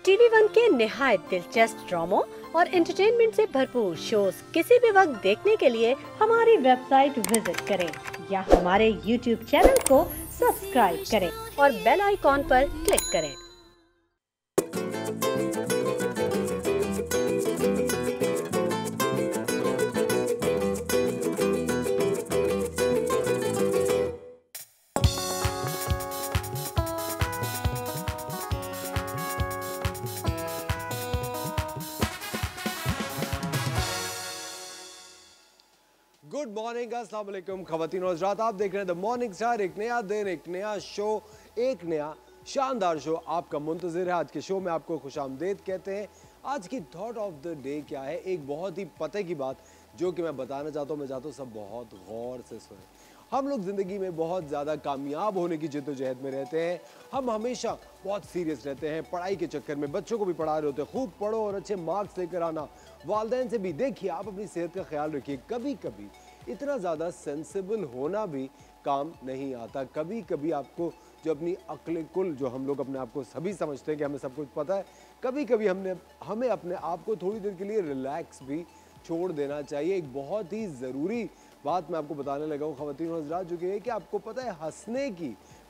TV one के निहायत दिलचस्प ड्रामों और एंटरटेनमेंट से भरपूर शोज किसी भी वक्त देखने के लिए हमारी वेबसाइट विजिट करें या हमारे यूट्यूब चैनल को सब्सक्राइब करें और बेल आइकॉन पर क्लिक करें। गुड मॉर्निंग, अस्सलाम वालेकुम ख़वातीन और हज़रात, आप देख रहे हैं द मॉर्निंग स्टार। एक नया दिन, एक नया शो, एक नया शानदार शो आपका मुंतज़िर है। आज के शो में आपको खुशामदीद कहते हैं। आज की थॉट ऑफ द डे क्या है? एक बहुत ही पते की बात जो कि मैं बताना चाहता हूँ। मैं चाहता हूँ सब बहुत गौर से सुने। हम लोग ज़िंदगी में बहुत ज़्यादा कामयाब होने की जिद्दोजहद में रहते हैं। हम हमेशा बहुत सीरियस रहते हैं पढ़ाई के चक्कर में। बच्चों को भी पढ़ा रहे होते हैं, खूब पढ़ो और अच्छे मार्क्स लेकर आना। वालिदैन से भी देखिए, आप अपनी सेहत का ख्याल रखिए। कभी कभी इतना ज़्यादा सेंसिबल होना भी काम नहीं आता। कभी कभी आपको जो अपनी अक्ल कुल, जो हम लोग अपने आप को सभी समझते हैं कि हमें सब कुछ पता है, कभी कभी हमें अपने आप को थोड़ी देर के लिए रिलैक्स भी छोड़ देना चाहिए। एक बहुत ही ज़रूरी बात मैं आपको बताने लगा हूँ ख़वातीन और हज़रात, जो कि है कि आपको पता है हंसने की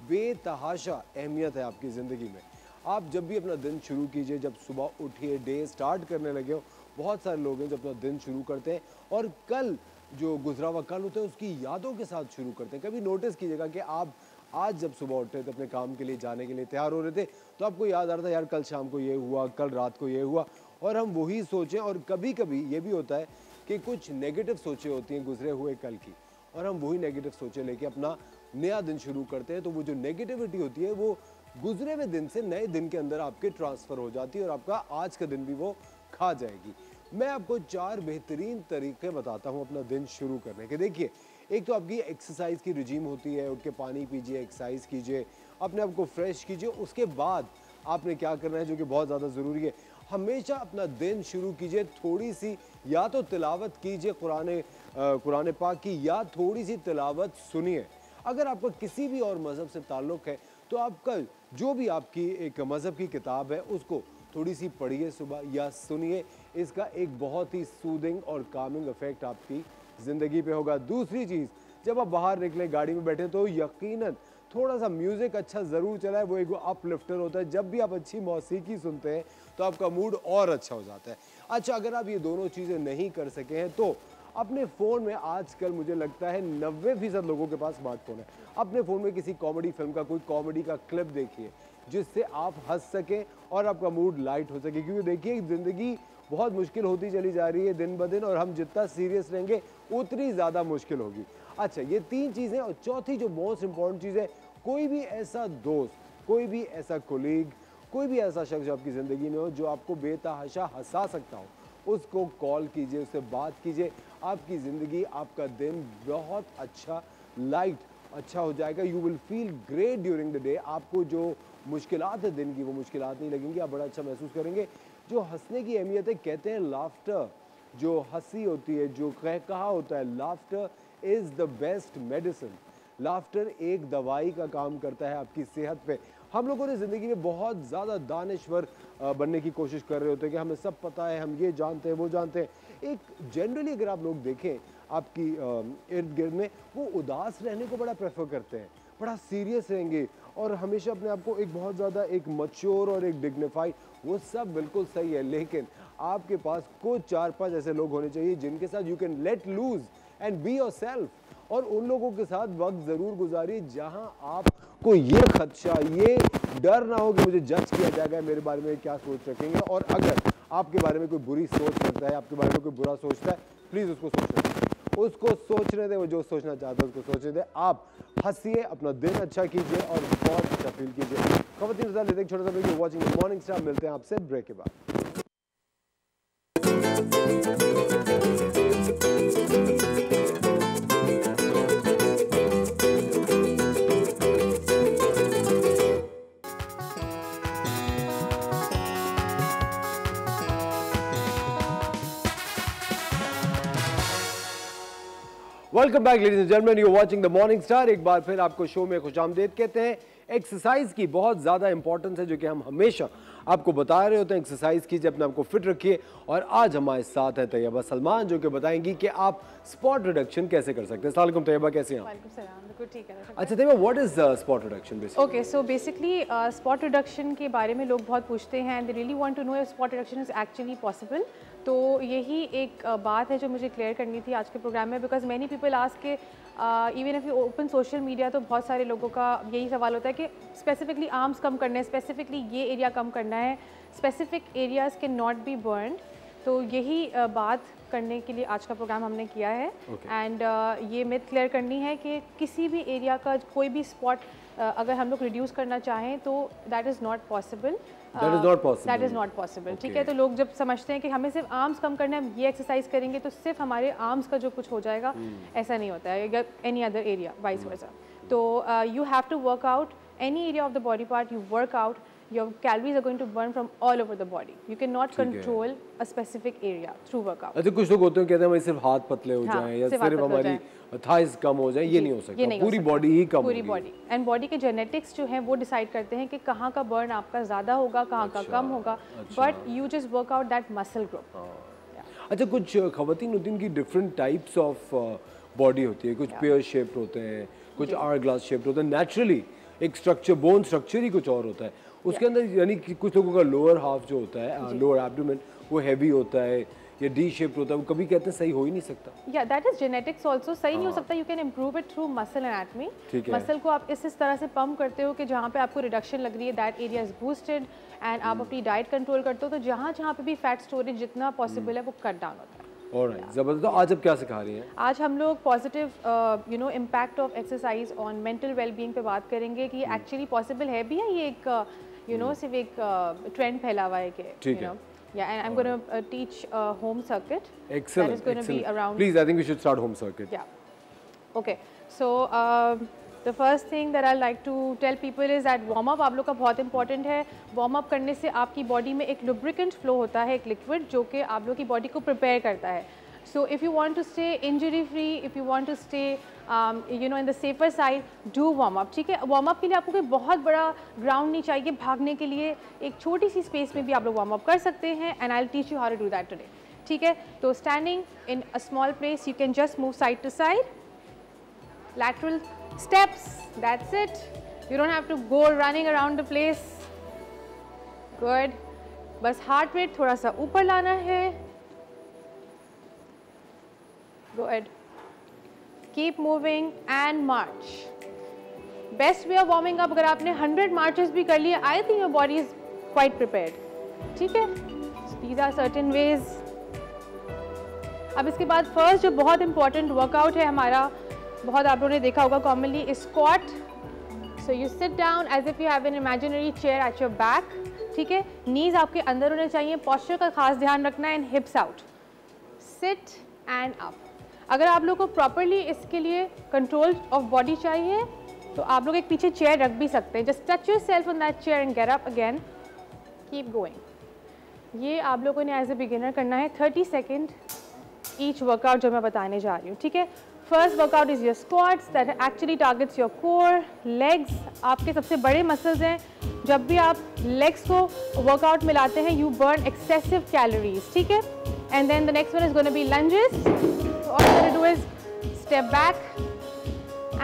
बेतहाशा अहमियत है आपकी ज़िंदगी में। आप जब भी अपना दिन शुरू कीजिए, जब सुबह उठिए, डे स्टार्ट करने लगे हो, बहुत सारे लोग हैं जो अपना दिन शुरू करते हैं और कल जो गुजरा हुआ कल होता है उसकी यादों के साथ शुरू करते हैं। कभी नोटिस कीजिएगा कि आप आज जब सुबह उठे थे, अपने काम के लिए जाने के लिए तैयार हो रहे थे, तो आपको याद आ रहा था यार कल शाम को ये हुआ, कल रात को ये हुआ, और हम वही सोचें। और कभी कभी ये भी होता है कि कुछ नेगेटिव सोचें होती हैं गुजरे हुए कल की, और हम वही नेगेटिव सोचें लेके अपना नया दिन शुरू करते हैं। तो वो जो नेगेटिविटी होती है वो गुजरे हुए दिन से नए दिन के अंदर आपके ट्रांसफ़र हो जाती है और आपका आज का दिन भी वो खा जाएगी। मैं आपको 4 बेहतरीन तरीके बताता हूं अपना दिन शुरू करने के। देखिए, एक तो आपकी एक्सरसाइज की रिजीम होती है। उठ के पानी पीजिए, एक्सरसाइज कीजिए, अपने आप को फ्रेश कीजिए। उसके बाद आपने क्या करना है, जो कि बहुत ज़्यादा ज़रूरी है, हमेशा अपना दिन शुरू कीजिए थोड़ी सी या तो तिलावत कीजिए कुरान पाक की, या थोड़ी सी तिलावत सुनिए। अगर आपका किसी भी और मज़हब से ताल्लुक़ है तो आपका जो भी आपकी एक मज़हब की किताब है उसको थोड़ी सी पढ़िए सुबह या सुनिए। इसका एक बहुत ही सूदिंग और कामिंग इफेक्ट आपकी ज़िंदगी पे होगा। दूसरी चीज़, जब आप बाहर निकलें, गाड़ी में बैठे, तो यकीनन थोड़ा सा म्यूज़िक अच्छा ज़रूर चलाए। वो एक अपलिफ्टर होता है। जब भी आप अच्छी मौसीकी सुनते हैं तो आपका मूड और अच्छा हो जाता है। अच्छा, अगर आप ये दोनों चीज़ें नहीं कर सके हैं तो अपने फ़ोन में, आजकल मुझे लगता है 90% लोगों के पास स्मार्टफोन है, अपने फ़ोन में किसी कॉमेडी फिल्म का कोई कॉमेडी का क्लिप देखिए जिससे आप हंस सकें और आपका मूड लाइट हो सके। क्योंकि देखिए, ज़िंदगी बहुत मुश्किल होती चली जा रही है दिन ब दिन, और हम जितना सीरियस रहेंगे उतनी ज़्यादा मुश्किल होगी। अच्छा, ये 3 चीज़ें। और चौथी जो मोस्ट इम्पॉर्टेंट चीज़ है, कोई भी ऐसा दोस्त, कोई भी ऐसा कोलीग, कोई भी ऐसा शख्स जो आपकी ज़िंदगी में हो जो आपको बेतहाशा हंसा सकता हो, उसको कॉल कीजिए, उससे बात कीजिए। आपकी ज़िंदगी, आपका दिन बहुत अच्छा हो जाएगा। You will feel great during the day. आपको जो मुश्किलात है दिन की, वो मुश्किलात नहीं लगेंगी, आप बड़ा अच्छा महसूस करेंगे। जो हंसने की अहमियत है, कहते हैं लाफ्टर, जो हंसी होती है, जो कहा होता है, laughter is the best medicine. Laughter एक दवाई का काम करता है आपकी सेहत पे। हम लोगों ने ज़िंदगी में बहुत ज़्यादा दानिश्वर बनने की कोशिश कर रहे होते हैं कि हमें सब पता है, हम ये जानते हैं, वो जानते हैं। एक जनरली अगर आप लोग देखें आपकी इर्द गिर्द में, वो उदास रहने को बड़ा प्रेफर करते हैं, बड़ा सीरियस रहेंगे और हमेशा अपने आप को एक बहुत ज़्यादा एक मैच्योर और एक डिग्निफाइड। वो सब बिल्कुल सही है, लेकिन आपके पास कुछ 4-5 ऐसे लोग होने चाहिए जिनके साथ you can let loose and be yourself. और उन लोगों के साथ वक्त ज़रूर गुजारिए जहां आपको ये खदशा, ये डर ना हो कि मुझे जज किया जाएगा, मेरे बारे में क्या सोच रखेंगे। और अगर आपके बारे में कोई बुरी सोच रखता है, आपके बारे में कोई बुरा सोचता है, प्लीज़ उसको सोचने दें। वो जो सोचना चाहता है उसको सोचने दें। आप हंसिए, अपना दिन अच्छा कीजिए और बहुत अच्छा फील कीजिए। ख़वातीन लेते हैं छोटा सा ब्रेक। Watching morning star. मिलते हैं आपसे ब्रेक के बाद। Welcome back ladies and gentleman, you watching the morning star. एक बार फिर आपको शो में खुशामदीद कहते हैं। एक्सरसाइज की बहुत ज़्यादा इंपॉर्टेंस है जो कि हम हमेशा आपको बता रहे होते हैं एक्सरसाइज कीजिए, अपने आप को फिट रखिए। और आज हमारे साथ है तैयबा सलमान जो कि बताएंगी कि आप स्पॉट रिडक्शन कैसे कर सकते हैं। अस्सलाम वालेकुम तैयबा, कैसे हैं आप? वालेकुम सलाम, बिल्कुल ठीक है। अच्छा Tayyaba, what is spot reduction basically? Okay, so basically spot reduction के बारे में लोग बहुत पूछते हैं, they really want to know if spot reduction is actually possible. तो यही एक बात है जो मुझे क्लियर करनी थी आज के प्रोग्राम में, बिकॉज मैनी पीपल आस्क के even if you open social media, तो बहुत सारे लोगों का यही सवाल होता है कि स्पेसिफिकली आर्म्स कम करने हैं, स्पेसिफिकली ये एरिया कम करना है, specific areas can not be burn. तो यही बात करने के लिए आज का प्रोग्राम हमने किया है। एंड ये मिथ क्लियर करनी है कि किसी भी एरिया का कोई भी स्पॉट अगर हम लोग रिड्यूस करना चाहें तो that is not possible. That is not possible, ठीक है। तो लोग जब समझते हैं कि हमें सिर्फ आर्म्स कम करना है, हम ये एक्सरसाइज करेंगे तो सिर्फ हमारे आर्म्स का जो कुछ हो जाएगा, ऐसा नहीं होता है, या any other area vice versa. तो you have to work out any area of the body part, you work out, your calories are going to burn from all over the body. You cannot control a specific area through workout. अच्छा, कुछ लोग होते हैं कहते हैं भाई सिर्फ हाथ पतले हो जाएं या सिर्फ हमारी थाइस कम हो जाए, ये नहीं हो सकता, पूरी बॉडी ही कम, पूरी बॉडी। एंड बॉडी के जेनेटिक्स जो हैं वो डिसाइड करते हैं कि कहाँ का बर्न आपका ज़्यादा होगा, कहाँ का कम होगा, but you just work out that muscle group. अच्छा, कुछ खवातीन होती हैं उनकी डिफरेंट टाइप्स ऑफ बॉडी होती है, कुछ पेयर शेप्ड होते हैं, कुछ आवर ग्लास शेप्ड होते हैं, नेचुरली एक स्ट्रक्चर, बोन स्ट्रक्चर ही कुछ और होता है उसके अंदर। यानी कि कुछ लोगों का लोअर हाफ जो होता है, लोअर एब्डोमेन, वो हैवी होता है या डी शेप्ड होता है, वो कभी कहते हैं सही हो ही नहीं सकता। या दैट इज जेनेटिक्स आल्सो, सही नहीं हो सकता। You can improve it through muscle anatomy. Muscle को आप इस तरह से पंप करते हो कि जहाँ पे आपको रिडक्शन लग रही है, that area is boosted, and आप अपनी डाइट कंट्रोल करते हो, तो जहाँ जहाँ पे भी फैट स्टोरेज जितना पॉसिबल है वो कट डाउन होता है। ऑलराइट, जबरदस्त। तो आज अब क्या सिखा रही हैं? आज हम लोग positive impact of exercise on mental wellbeing पे बात करेंगे कि एक्चुअली पॉसिबल है भी है, ये एक सिर्फ एक ट्रेंड फैला हुआ है कि ठीक है। Yeah, and I'm going to teach home circuit. Excellent. That is going to be around. Please, I think we should start home circuit. Yeah. Okay. So the first thing that I like to tell people is that warm up आप लोग का बहुत important है। Warm up करने से आपकी body में एक lubricant flow होता है, एक liquid जो कि आप लोग की body को prepare करता है। So if you want to stay injury free, if you want to stay in the safer side, do warm up, ठीक है। वार्म अप के लिए आपको कोई बहुत बड़ा ग्राउंड नहीं चाहिए भागने के लिए, एक छोटी सी स्पेस में भी आप लोग वार्म अप कर सकते हैं, and I will teach you how to do that today, ठीक है। तो standing in a small place, you can just move side to side, lateral steps, that's it. You don't have to go running around the place. Good. बस heart rate थोड़ा सा ऊपर लाना है। Good. Keep moving and march. Best way of warming up, अगर आपने 100 marches भी कर लिए, I think your body is quite prepared. ठीक है? These are certain ways. अब इसके बाद फर्स्ट जो बहुत important workout है हमारा, बहुत आप लोगों ने देखा होगा commonly, is squat. So you sit down as if you have an imaginary chair at your back. ठीक है? Knees आपके अंदर होने चाहिए, posture का खास ध्यान रखना है, and hips out. Sit and up. अगर आप लोग को प्रॉपरली इसके लिए कंट्रोल ऑफ बॉडी चाहिए तो आप लोग एक पीछे चेयर रख भी सकते हैं। Just touch yourself on that chair and get up again, keep going. ये आप लोगों ने एज ए बिगिनर करना है 30 सेकेंड ईच वर्कआउट जो मैं बताने जा रही हूँ, ठीक है। First workout is your squats, that actually targets your core. Legs आपके सबसे बड़े मसल्स हैं, जब भी आप लेग्स को वर्कआउट में लाते हैं यू बर्न एक्सेसिव कैलोरीज, ठीक है। And then the next one is gonna be lunges. All you gotta do is step back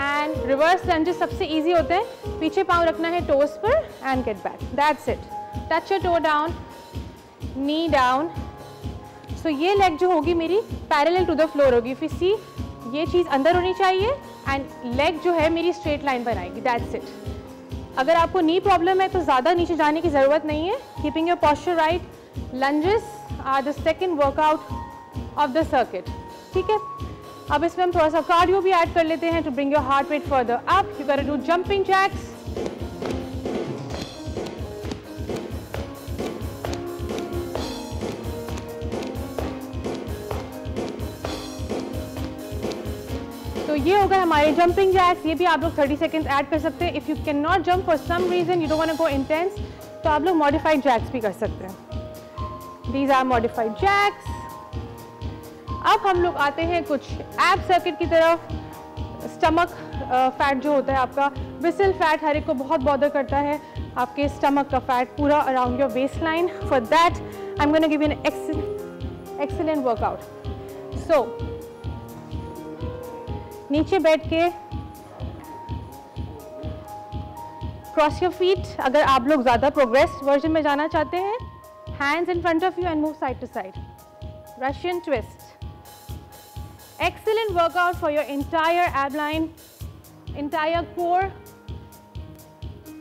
and reverse lunges सबसे easy होते हैं, पीछे पाँव रखना है toes पर and get back, that's it. Touch your toe down, knee down. So ये leg जो होगी मेरी parallel to the floor होगी, if you see ये चीज़ अंदर होनी चाहिए and leg जो है मेरी straight line बनाएगी, that's it. अगर आपको knee problem है तो ज़्यादा नीचे जाने की ज़रूरत नहीं है, keeping your posture right. Lunges are the second workout of the circuit. ठीक है। अब इसमें हम थोड़ा सा कार्डियो भी ऐड कर लेते हैं to bring your heart rate further up. You gotta do jumping jacks. तो ये होगा हमारे जंपिंग जैक्स, ये भी आप लोग 30 सेकेंड्स ऐड कर सकते हैं। If you can not jump for some reason, you don't want to go intense, तो आप लोग मॉडिफाइड जैक्स भी कर सकते हैं। These are modified jacks. अब हम लोग आते हैं कुछ एब सर्किट की तरफ। स्टमक फैट जो होता है आपका, विसल फैट हर एक को बहुत बॉदर करता है। आपके स्टमक का फैट पूरा around your waist line. For that I am gonna give you an excellent workout. So नीचे बैठ के क्रॉस योर फीट. अगर आप लोग ज़्यादा प्रोग्रेस वर्जन में जाना चाहते हैं, hands in front of you and move side to side. Russian twist. Excellent workout for your entire ab line, entire core.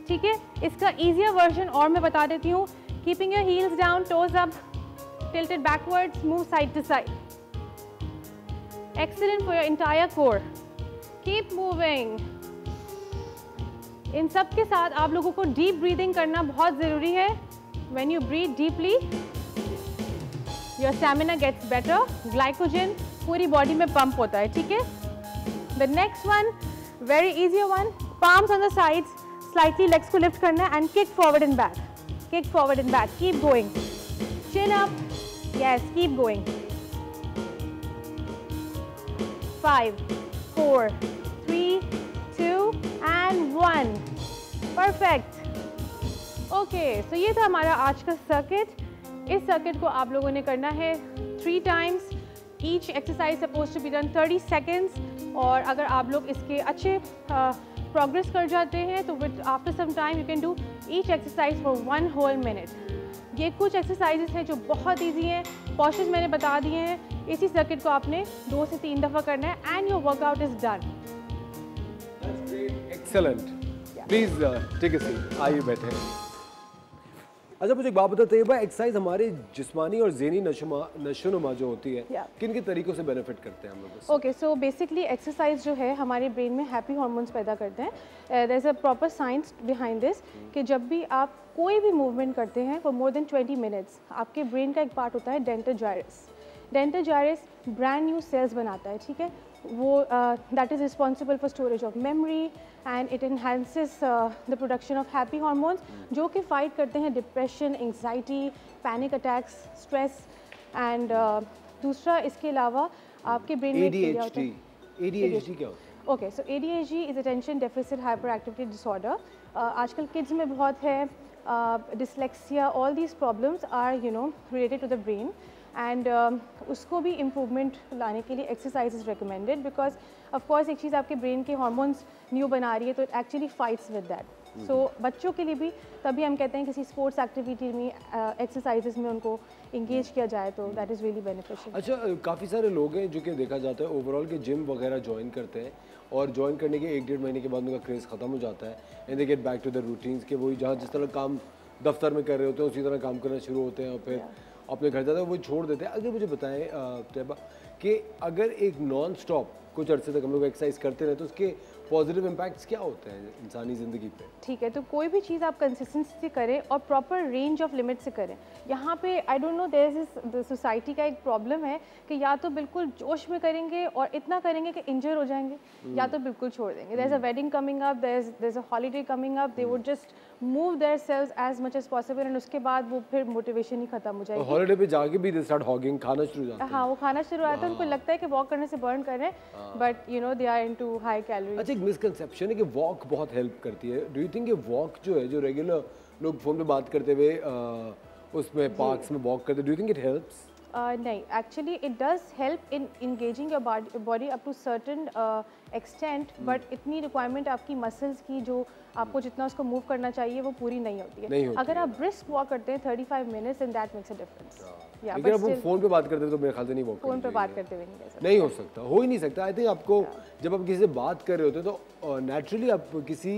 ठीक है, इसका easier version और मैं बता देती हूँ. Keeping your heels down, toes up, tilted backwards, move side to side. Excellent for your entire core. Keep moving. इन सब के साथ आप लोगों को deep breathing करना बहुत ज़रूरी है. When you breathe deeply, your stamina gets better. Glycogen पूरी body में pump होता है, ठीक है? The next one, very easier one. Palms on the sides, slightly legs को lift करना है and kick forward and back. Kick forward and back. Keep going. Chin up. Yes, keep going. 5, 4, 3, 2, and 1. Perfect. Okay, सो ये था हमारा आज का circuit. इस circuit को आप लोगों ने करना है 3 times. Each exercise suppose to be done 30 seconds. और अगर आप लोग इसके अच्छे प्रोग्रेस कर जाते हैं तो with after some time you can do each exercise for 1 whole minute. ये कुछ एक्सरसाइजेस हैं जो बहुत ईजी हैं. पोस्चर्स मैंने बता दिए हैं. इसी सर्किट को आपने 2 से 3 दफ़ा करना है and your workout is done. Excellent. Please take a seat. आइए बैठे. अच्छा, मुझे एक बात बताते हैं, एक्सरसाइज हमारे जिस्मानी और ज़हनी नशोनुमा जो होती है, किन के तरीकों से बेनिफिट करते हैं हम लोग? ओके, सो बेसिकली एक्सरसाइज जो है हमारे ब्रेन में हैप्पी हार्मोन्स पैदा करते हैं. There is a proper science behind this कि जब भी आप कोई भी मूवमेंट करते हैं फॉर मोर देन 20 minutes, आपके ब्रेन का एक पार्ट होता है dentate gyrus. Dentate gyrus brand new cells बनाता है, ठीक है? वो that is responsible for storage of memory and it enhances the production of happy hormones जो कि फाइट करते हैं depression, anxiety, panic attacks, stress. And दूसरा इसके अलावा आपके ब्रेन में ADHD क्या होता है? Okay, so ADHD is attention deficit hyperactivity disorder. आजकल किड्स में बहुत है. Dyslexia, all these problems are related to the brain. And उसको भी इम्प्रूवमेंट लाने के लिए exercise is recommended because of course एक चीज़ आपके ब्रेन के हॉर्मोन्स न्यू बना रही है तो it actually fights with that. So बच्चों के लिए भी तभी हम कहते हैं किसी स्पोर्ट्स एक्टिविटी में एक्सरसाइजेज में उनको इंगेज किया जाए तो दैट इज़ रियली बेनिफिशियल. अच्छा, काफ़ी सारे लोग हैं जो कि देखा जाता है ओवरऑल के जिम वगैरह ज्वाइन करते हैं और ज्वाइन करने के 1-1.5 महीने के बाद उनका क्रेज़ ख़त्म हो जाता है and they get back to the routines के वही जहाँ जिस तरह काम दफ्तर में कर रहे होते हैं उसी तरह काम करना शुरू होते हैं और फिर अपने घर जाते हैं वो छोड़ देते हैं. अगर मुझे बताएं तैयबा कि अगर एक नॉन स्टॉप कुछ अर्से तक हम लोग एक्सरसाइज करते रहे तो उसके पॉजिटिव इम्पैक्ट्स क्या होते हैं इंसानी ज़िंदगी पे? ठीक है, तो कोई भी चीज़ आप कंसिस्टेंसी से करें और प्रॉपर रेंज ऑफ लिमिट से करें. यहाँ पे I don't know there is society का एक प्रॉब्लम है कि या तो बिल्कुल जोश में करेंगे और इतना करेंगे कि इंजर हो जाएंगे या तो बिल्कुल छोड़ देंगे. There is a wedding coming up, there is a holiday coming up, they would just move their sales as much as possible and उसके बाद वो फिर मोटिवेशन ही खत्म हो जाएगी. हॉलीडे पे जाके भी दे स्टार्ट हॉगिंग, खाना शुरू हो जाते हैं. हाँ, वो खाना शुरू होता है. उनको लगता है कि वॉक करने से बर्न कर रहे हैं but you know they are into high calories. अच्छा, एक मिसकंसेप्शन है कि वॉक बहुत हेल्प करती है. डू यू थिंक ये वॉक जो है जो रेगुलर लोग फोन पे बात करते हुए उसमें पार्क्स में वॉक करते, do you think it helps? नहीं, actually it does help in engaging your body up to certain extent but इतनी रिक्वायरमेंट आपकी मसल्स की जो आपको जितना उसको मूव करना चाहिए वो पूरी नहीं होती है. अगर आप ब्रिस्क वॉक करते हैं 35 minutes and that makes a difference. लेकिन अब वो फोन पे बात करते हैं तो मेरे ख्याल से नहीं वॉक फोन पे बात करते हुए नहीं हो सकता, हो ही नहीं सकता. आई थिंक आपको जब आप किसी से बात कर रहे होते हैं तो नेचुरली आप किसी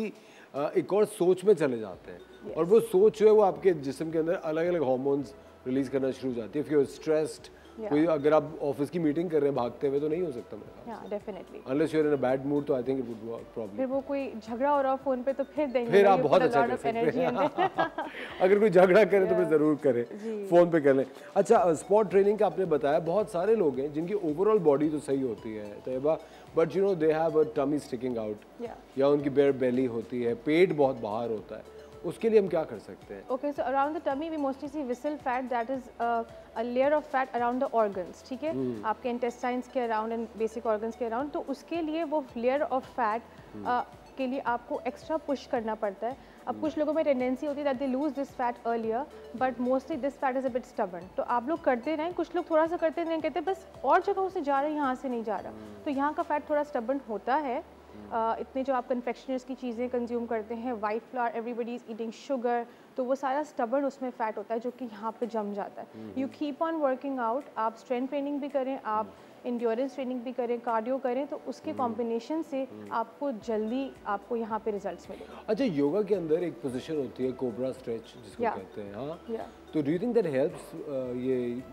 एक और सोच में चले जाते हैं और वो सोच जो है वो आपके जिस्म के अंदर अलग अलग हार्मोन्स रिलीज करना शुरू हो जाती है. इफ यू आर स्ट्रेस्ड, कोई अगर आप ऑफिस की मीटिंग कर रहे हैं भागते हुए तो नहीं हो सकता मेरे ख्याल से. Definitely unless you are in a bad mood तो I think it would work problem. फिर वो कोई झगड़ा हो रहा हो फोन पे तो फिर देंगे, फिर आप बहुत अच्छा कर सकते हैं. अगर कोई झगड़ा करे तो फिर जरूर करें, फोन पे कर लें. अच्छा, स्पॉट ट्रेनिंग का आपने बताया, बहुत सारे लोग हैं जिनकी ओवरऑल बॉडी तो सही होती है Tayyaba but you know they have a tummy sticking out या उनकी बेयर बेली होती है, पेट बहुत बाहर होता है, उसके लिए हम क्या कर सकते हैं? Okay, so around the tummy we mostly see visceral fat, that is a layer of fat around the organs. ठीक है, आपके इंटेस्टाइन्स के अराउंड एंड बेसिक ऑर्गन्स के अराउंड. तो उसके लिए वो लेयर ऑफ फैट के लिए आपको एक्स्ट्रा पुश करना पड़ता है. अब कुछ लोगों में टेंडेंसी होती है that they lose this fat earlier, but mostly this fat is a bit stubborn. तो आप लोग करते रहें, कुछ लोग थोड़ा सा करते रहें, कहते हैं बस और जगहों से जा रहे हैं, यहाँ से नहीं जा रहा। तो यहाँ का फैट थोड़ा स्टबर्न होता है। इतने जो आप कन्फेक्शनर्स की चीज़ें कंज्यूम करते हैं, white flower, everybody is eating sugar, तो वो सारा स्टबर्न उसमें फ़ैट होता है जो कि यहाँ पे जम जाता है। You keep on working out, आप स्ट्रेंथ ट्रेनिंग भी करें, आप इंड्योरेंस ट्रेनिंग भी करें, कार्डियो करें, तो उसके कॉम्बिनेशन से आपको जल्दी आपको यहाँ पे रिजल्ट्स मिलेंगे। अच्छा, योगा के अंदर एक पोजीशन होती है कोबरा स्ट्रेच जिसको कहते हैं, हाँ, तो do you think that helps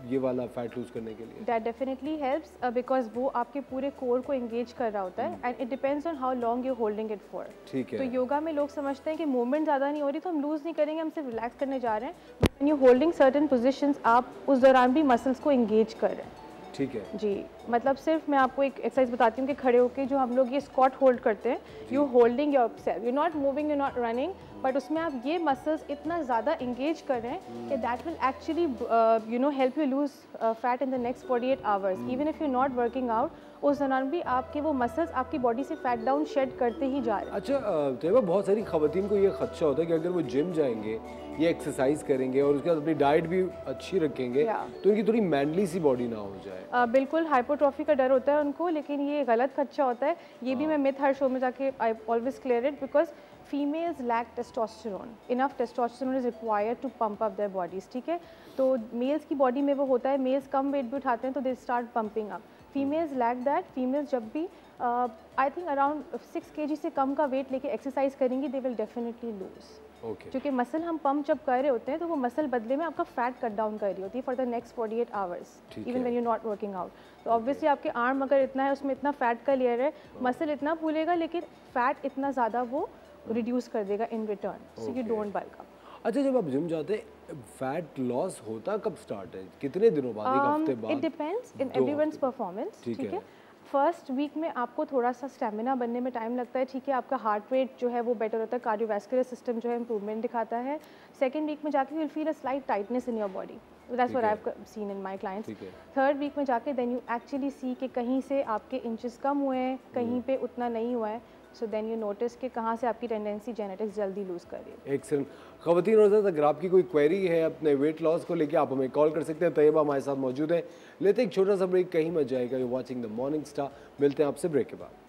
ये वाला फैट लूज करने के लिए? दैट डेफिनेटली हेल्प्स बिकॉज वो आपके पूरे कोर को एंगेज कर रहा होता है, and it depends on how long you holding it for. ठीक है। तो योगा में लोग समझते हैं कि मूवमेंट ज़्यादा नहीं हो रही तो हम लूज नहीं करेंगे, हम सिर्फ रिलैक्स करने जा रहे हैं, but when you holding certain positions आप उस दौरान भी मसल्स को एंगेज कर रहे हैं। ठीक है जी, मतलब सिर्फ मैं आपको एक एक्सरसाइज बताती हूँ कि खड़े होके जो हम लोग ये स्क्वाट होल्ड करते हैं, you holding your self, you not moving, you not running, but उसमें आप ये मसल्स इतना ज़्यादा इंगेज कर रहे हैं कि that will actually you know help you lose fat in the next 48 hours. Even if you not working out, उस दौरान भी आपके वो मसल्स आपकी बॉडी से फैट डाउन शेड करते ही जा रहे हैं। अच्छा तैयबा, बहुत सारी खवातीन को ये खदशा होता है कि अगर वो जिम जाएंगे, ये एक्सरसाइज करेंगे और उसके बाद अपनी डाइट भी अच्छी रखेंगे तो उनकी थोड़ी मैनली सी बॉडी ना हो जाए। बिल्कुल, हाइपोट्रॉफी का डर होता है उनको, लेकिन ये गलत खदशा होता है। ये भी मैं मिथ हर शो में जाके I always clear it, because females lack testosterone, enough testosterone is required to pump up their bodies. ठीक है, तो मेल्स की बॉडी में वो होता है, मेल्स कम वेट भी उठाते हैं तो they start pumping up, females lack that. Females जब भी आई थिंक अराउंड 6 kg से कम का वेट लेके एक्सरसाइज करेंगी, दे विल डेफिनेटली लूज। क्योंकि मसल हम पंप जब कर रहे होते हैं तो वो मसल बदले में आपका फैट कट डाउन कर रही होती है for the next 48 hours, even when you not working out. तो ऑब्वियसली आपके आर्म अगर इतना है, उसमें इतना फैट का लेयर है, मसल इतना फूलेगा लेकिन फैट इतना ज़्यादा वो रिड्यूस कर देगा in return, so you don't bulk up. अच्छा, जब आप जिम जाते हैं, फैट लॉस होता कब स्टार्ट है, कितने दिनों बाद, एक हफ्ते बाद? It depends in everyone's performance. ठीक है, फर्स्ट वीक में आपको थोड़ा सा स्टेमिना बनने में टाइम लगता है। ठीक है, आपका हार्ट रेट जो है वो बेटर होता है, कार्डियोवैस्कुलर सिस्टम जो है इंप्रूवमेंट दिखाता है। सेकंड वीक में जाके you will feel a slight tightness in your body, that's what I have seen in my clients. Third week में जाके देन यू एक्चुअली सी कि कहीं से आपके इंचेस कम हुए हैं, कहीं पे उतना नहीं हुआ है, सो देन यू नोटिस कि कहाँ से आपकी टेंडेंसी जेनेटिक्स जल्दी लूज कर रही है। एक्सीलेंट। ख़वातीन और हज़रात, अगर आपकी कोई क्वेरी है अपने वेट लॉस को लेके, आप हमें कॉल कर सकते हैं। तैयबा हमारे साथ मौजूद है। लेते एक छोटा सा ब्रेक, कहीं मत जाएगा, you watching the morning star. मिलते हैं आपसे ब्रेक के बाद।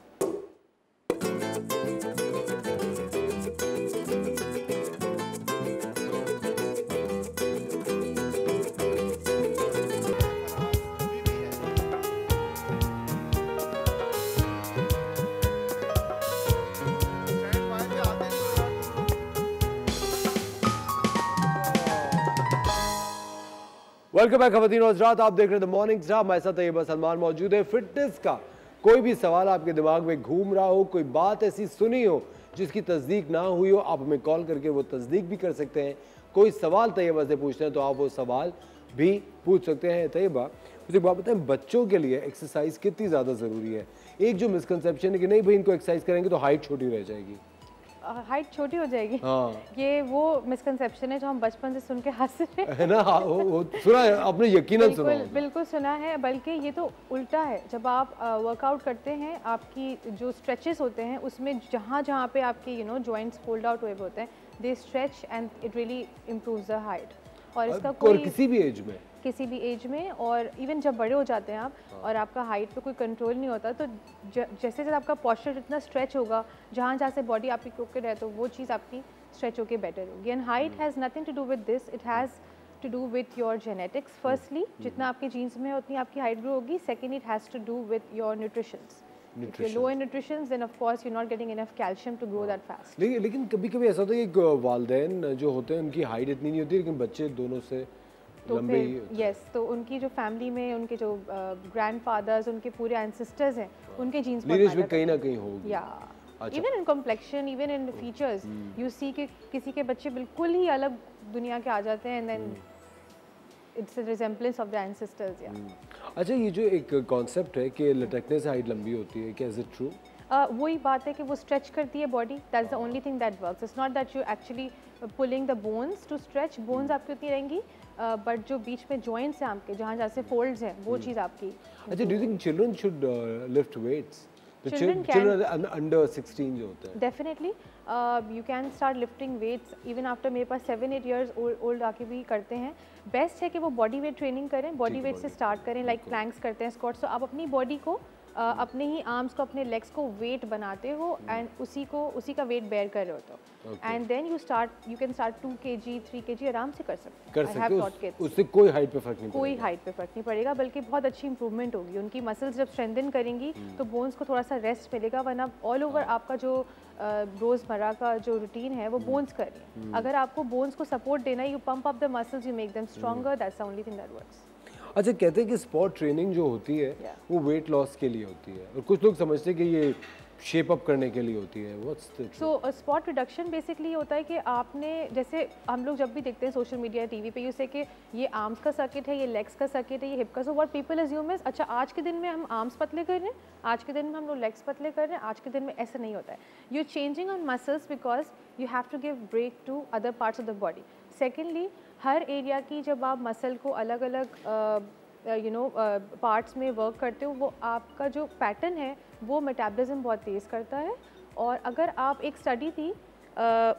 वेलकम बैक ख़वातीन और हज़रात, आप देख रहे हैं द मॉर्निंग स्टार। हमारे साथ तैयबा सलमान मौजूद है। फिटनेस का कोई भी सवाल आपके दिमाग में घूम रहा हो, कोई बात ऐसी सुनी हो जिसकी तस्दीक ना हुई हो, आप हमें कॉल करके वो तस्दीक भी कर सकते हैं। कोई सवाल तैयबा से पूछते हैं तो आप वो सवाल भी पूछ सकते हैं। तैयबा, मुझे एक बात बताएं, बच्चों के लिए एक्सरसाइज कितनी ज़्यादा ज़रूरी है? एक जो मिसकंसेप्शन है कि नहीं भाई इनको एक्सरसाइज करेंगे तो हाइट छोटी रह जाएगी, हाइट छोटी हो जाएगी। हाँ, ये वो मिसकंसेप्शन है जो हम बचपन से सुन के हंस रहे हैं, है ना? वो सुना है आपने, यकीनन सुना होगा। बिल्कुल सुना है, बल्कि ये तो उल्टा है। जब आप वर्कआउट करते हैं, आपकी जो स्ट्रेचेस होते हैं उसमें जहाँ जहाँ पे आपके जॉइंट्स फोल्ड आउट हुए होते हैं, they stretch and it really improves the height. और इसका कोई किसी भी एज में, किसी भी एज में, और इवन जब बड़े हो जाते हैं आप और आपका हाइट पे कोई कंट्रोल नहीं होता, तो जैसे जैसे आपका पोस्चर इतना स्ट्रेच होगा, जहाँ जहाँ से बॉडी आपकी क्रोकेड है, तो वो चीज़ आपकी स्ट्रेच होकर बेटर होगी। And height has nothing to do with this, it has to do with your genetics. Firstly, जितना आपके जीन्स में है उतनी आपकी हाइट ग्रो होगी। Second, it has to do with your nutritions. If you're low in nutrition, then of course you're not getting enough calcium to grow that fast. लेकिन कभी कभी ऐसा होता है कि वालिदैन जो होते हैं उनकी हाइट इतनी नहीं होती, लेकिन बच्चे दोनों से तो लंबे ही होते हैं। यस, तो उनकी जो फैमिली में उनके जो ग्रैंडफादर्स, उनके पूरे एंसेस्टर्स हैं, उनके जीन्स लीनेज में कहीं ना कहीं होगी। या even in complexion, even in features, you see कि किसी के बच्चे बिल्कुल ही अलग दुनिया के आ जाते हैं, and then it's a resemblance of the ancestors. या अच्छा, ये जो एक कॉन्सेप्ट है कि लटकने से हाइट लंबी होती है, क्या इज इट ट्रू? वही बात है कि वो स्ट्रेच करती है body, that's the only thing that works. It's not that you actually pulling the bones to stretch, bones आपकी उतनी रहेंगी, बट जो बीच में जॉइंट्स हैं आपके, जहाँ जहाँ से फोल्ड्स हैं, वो चीज़ आपकी। अच्छा, do you think children should lift weights? Children under 16 जो होते हैं, definitely you can start lifting weights even after, मेरे पास 7-8 ईयर्स ओल्ड आके भी करते हैं। बेस्ट है कि वो बॉडी वेट ट्रेनिंग करें, बॉडी वेट से स्टार्ट करें, लाइक प्लैंक्स करते हैं, स्क्वाट्स। तो आप अपनी बॉडी को अपने ही आर्म्स को, अपने लेग्स को वेट बनाते हो एंड उसी का वेट बेयर कर रहे हो तो and then you can start 2 kg 3 kg आराम से कर सकते हो। उससे कोई हाइट पे फर्क नहीं पड़ेगा, कोई हाइट पे फर्क नहीं पड़ेगा, बल्कि बहुत अच्छी इंप्रूवमेंट होगी। उनकी मसल्स जब स्ट्रेंथन करेंगी तो बोन्स को थोड़ा सा रेस्ट मिलेगा, वरना ऑल ओवर आपका जो रोज़मर्रा का जो रूटीन है वो बोन्स कर रही है। अगर आपको बोन्स को सपोर्ट देना है, you pump up the muscles, you make them stronger, that's the only thing that works. अच्छा, कहते हैं कि स्पॉट ट्रेनिंग जो होती है वो वेट लॉस के लिए होती है, और कुछ लोग समझते हैं कि ये शेप अप करने के लिए होती है। What's the truth? So spot reduction basically होता है कि आपने, जैसे हम लोग जब भी देखते हैं सोशल मीडिया, टीवी पे, यू से कि ये आर्म्स का सर्किट है, ये लेग्स का सर्किट है, ये हिप का। So what people assume is, अच्छा आज के दिन में हम आर्म्स पतले कर रहे हैं, आज के दिन में हम लोग लेग्स पतले कर रहे हैं, आज के दिन में ऐसा नहीं होता है। You are changing on muscles because you have to give break to other parts of the body. Secondly, हर एरिया की जब आप मसल को अलग अलग पार्ट्स में वर्क करते हो, वो आपका जो पैटर्न है वो मेटाबॉलिज्म बहुत तेज़ करता है। और अगर आप, एक स्टडी थी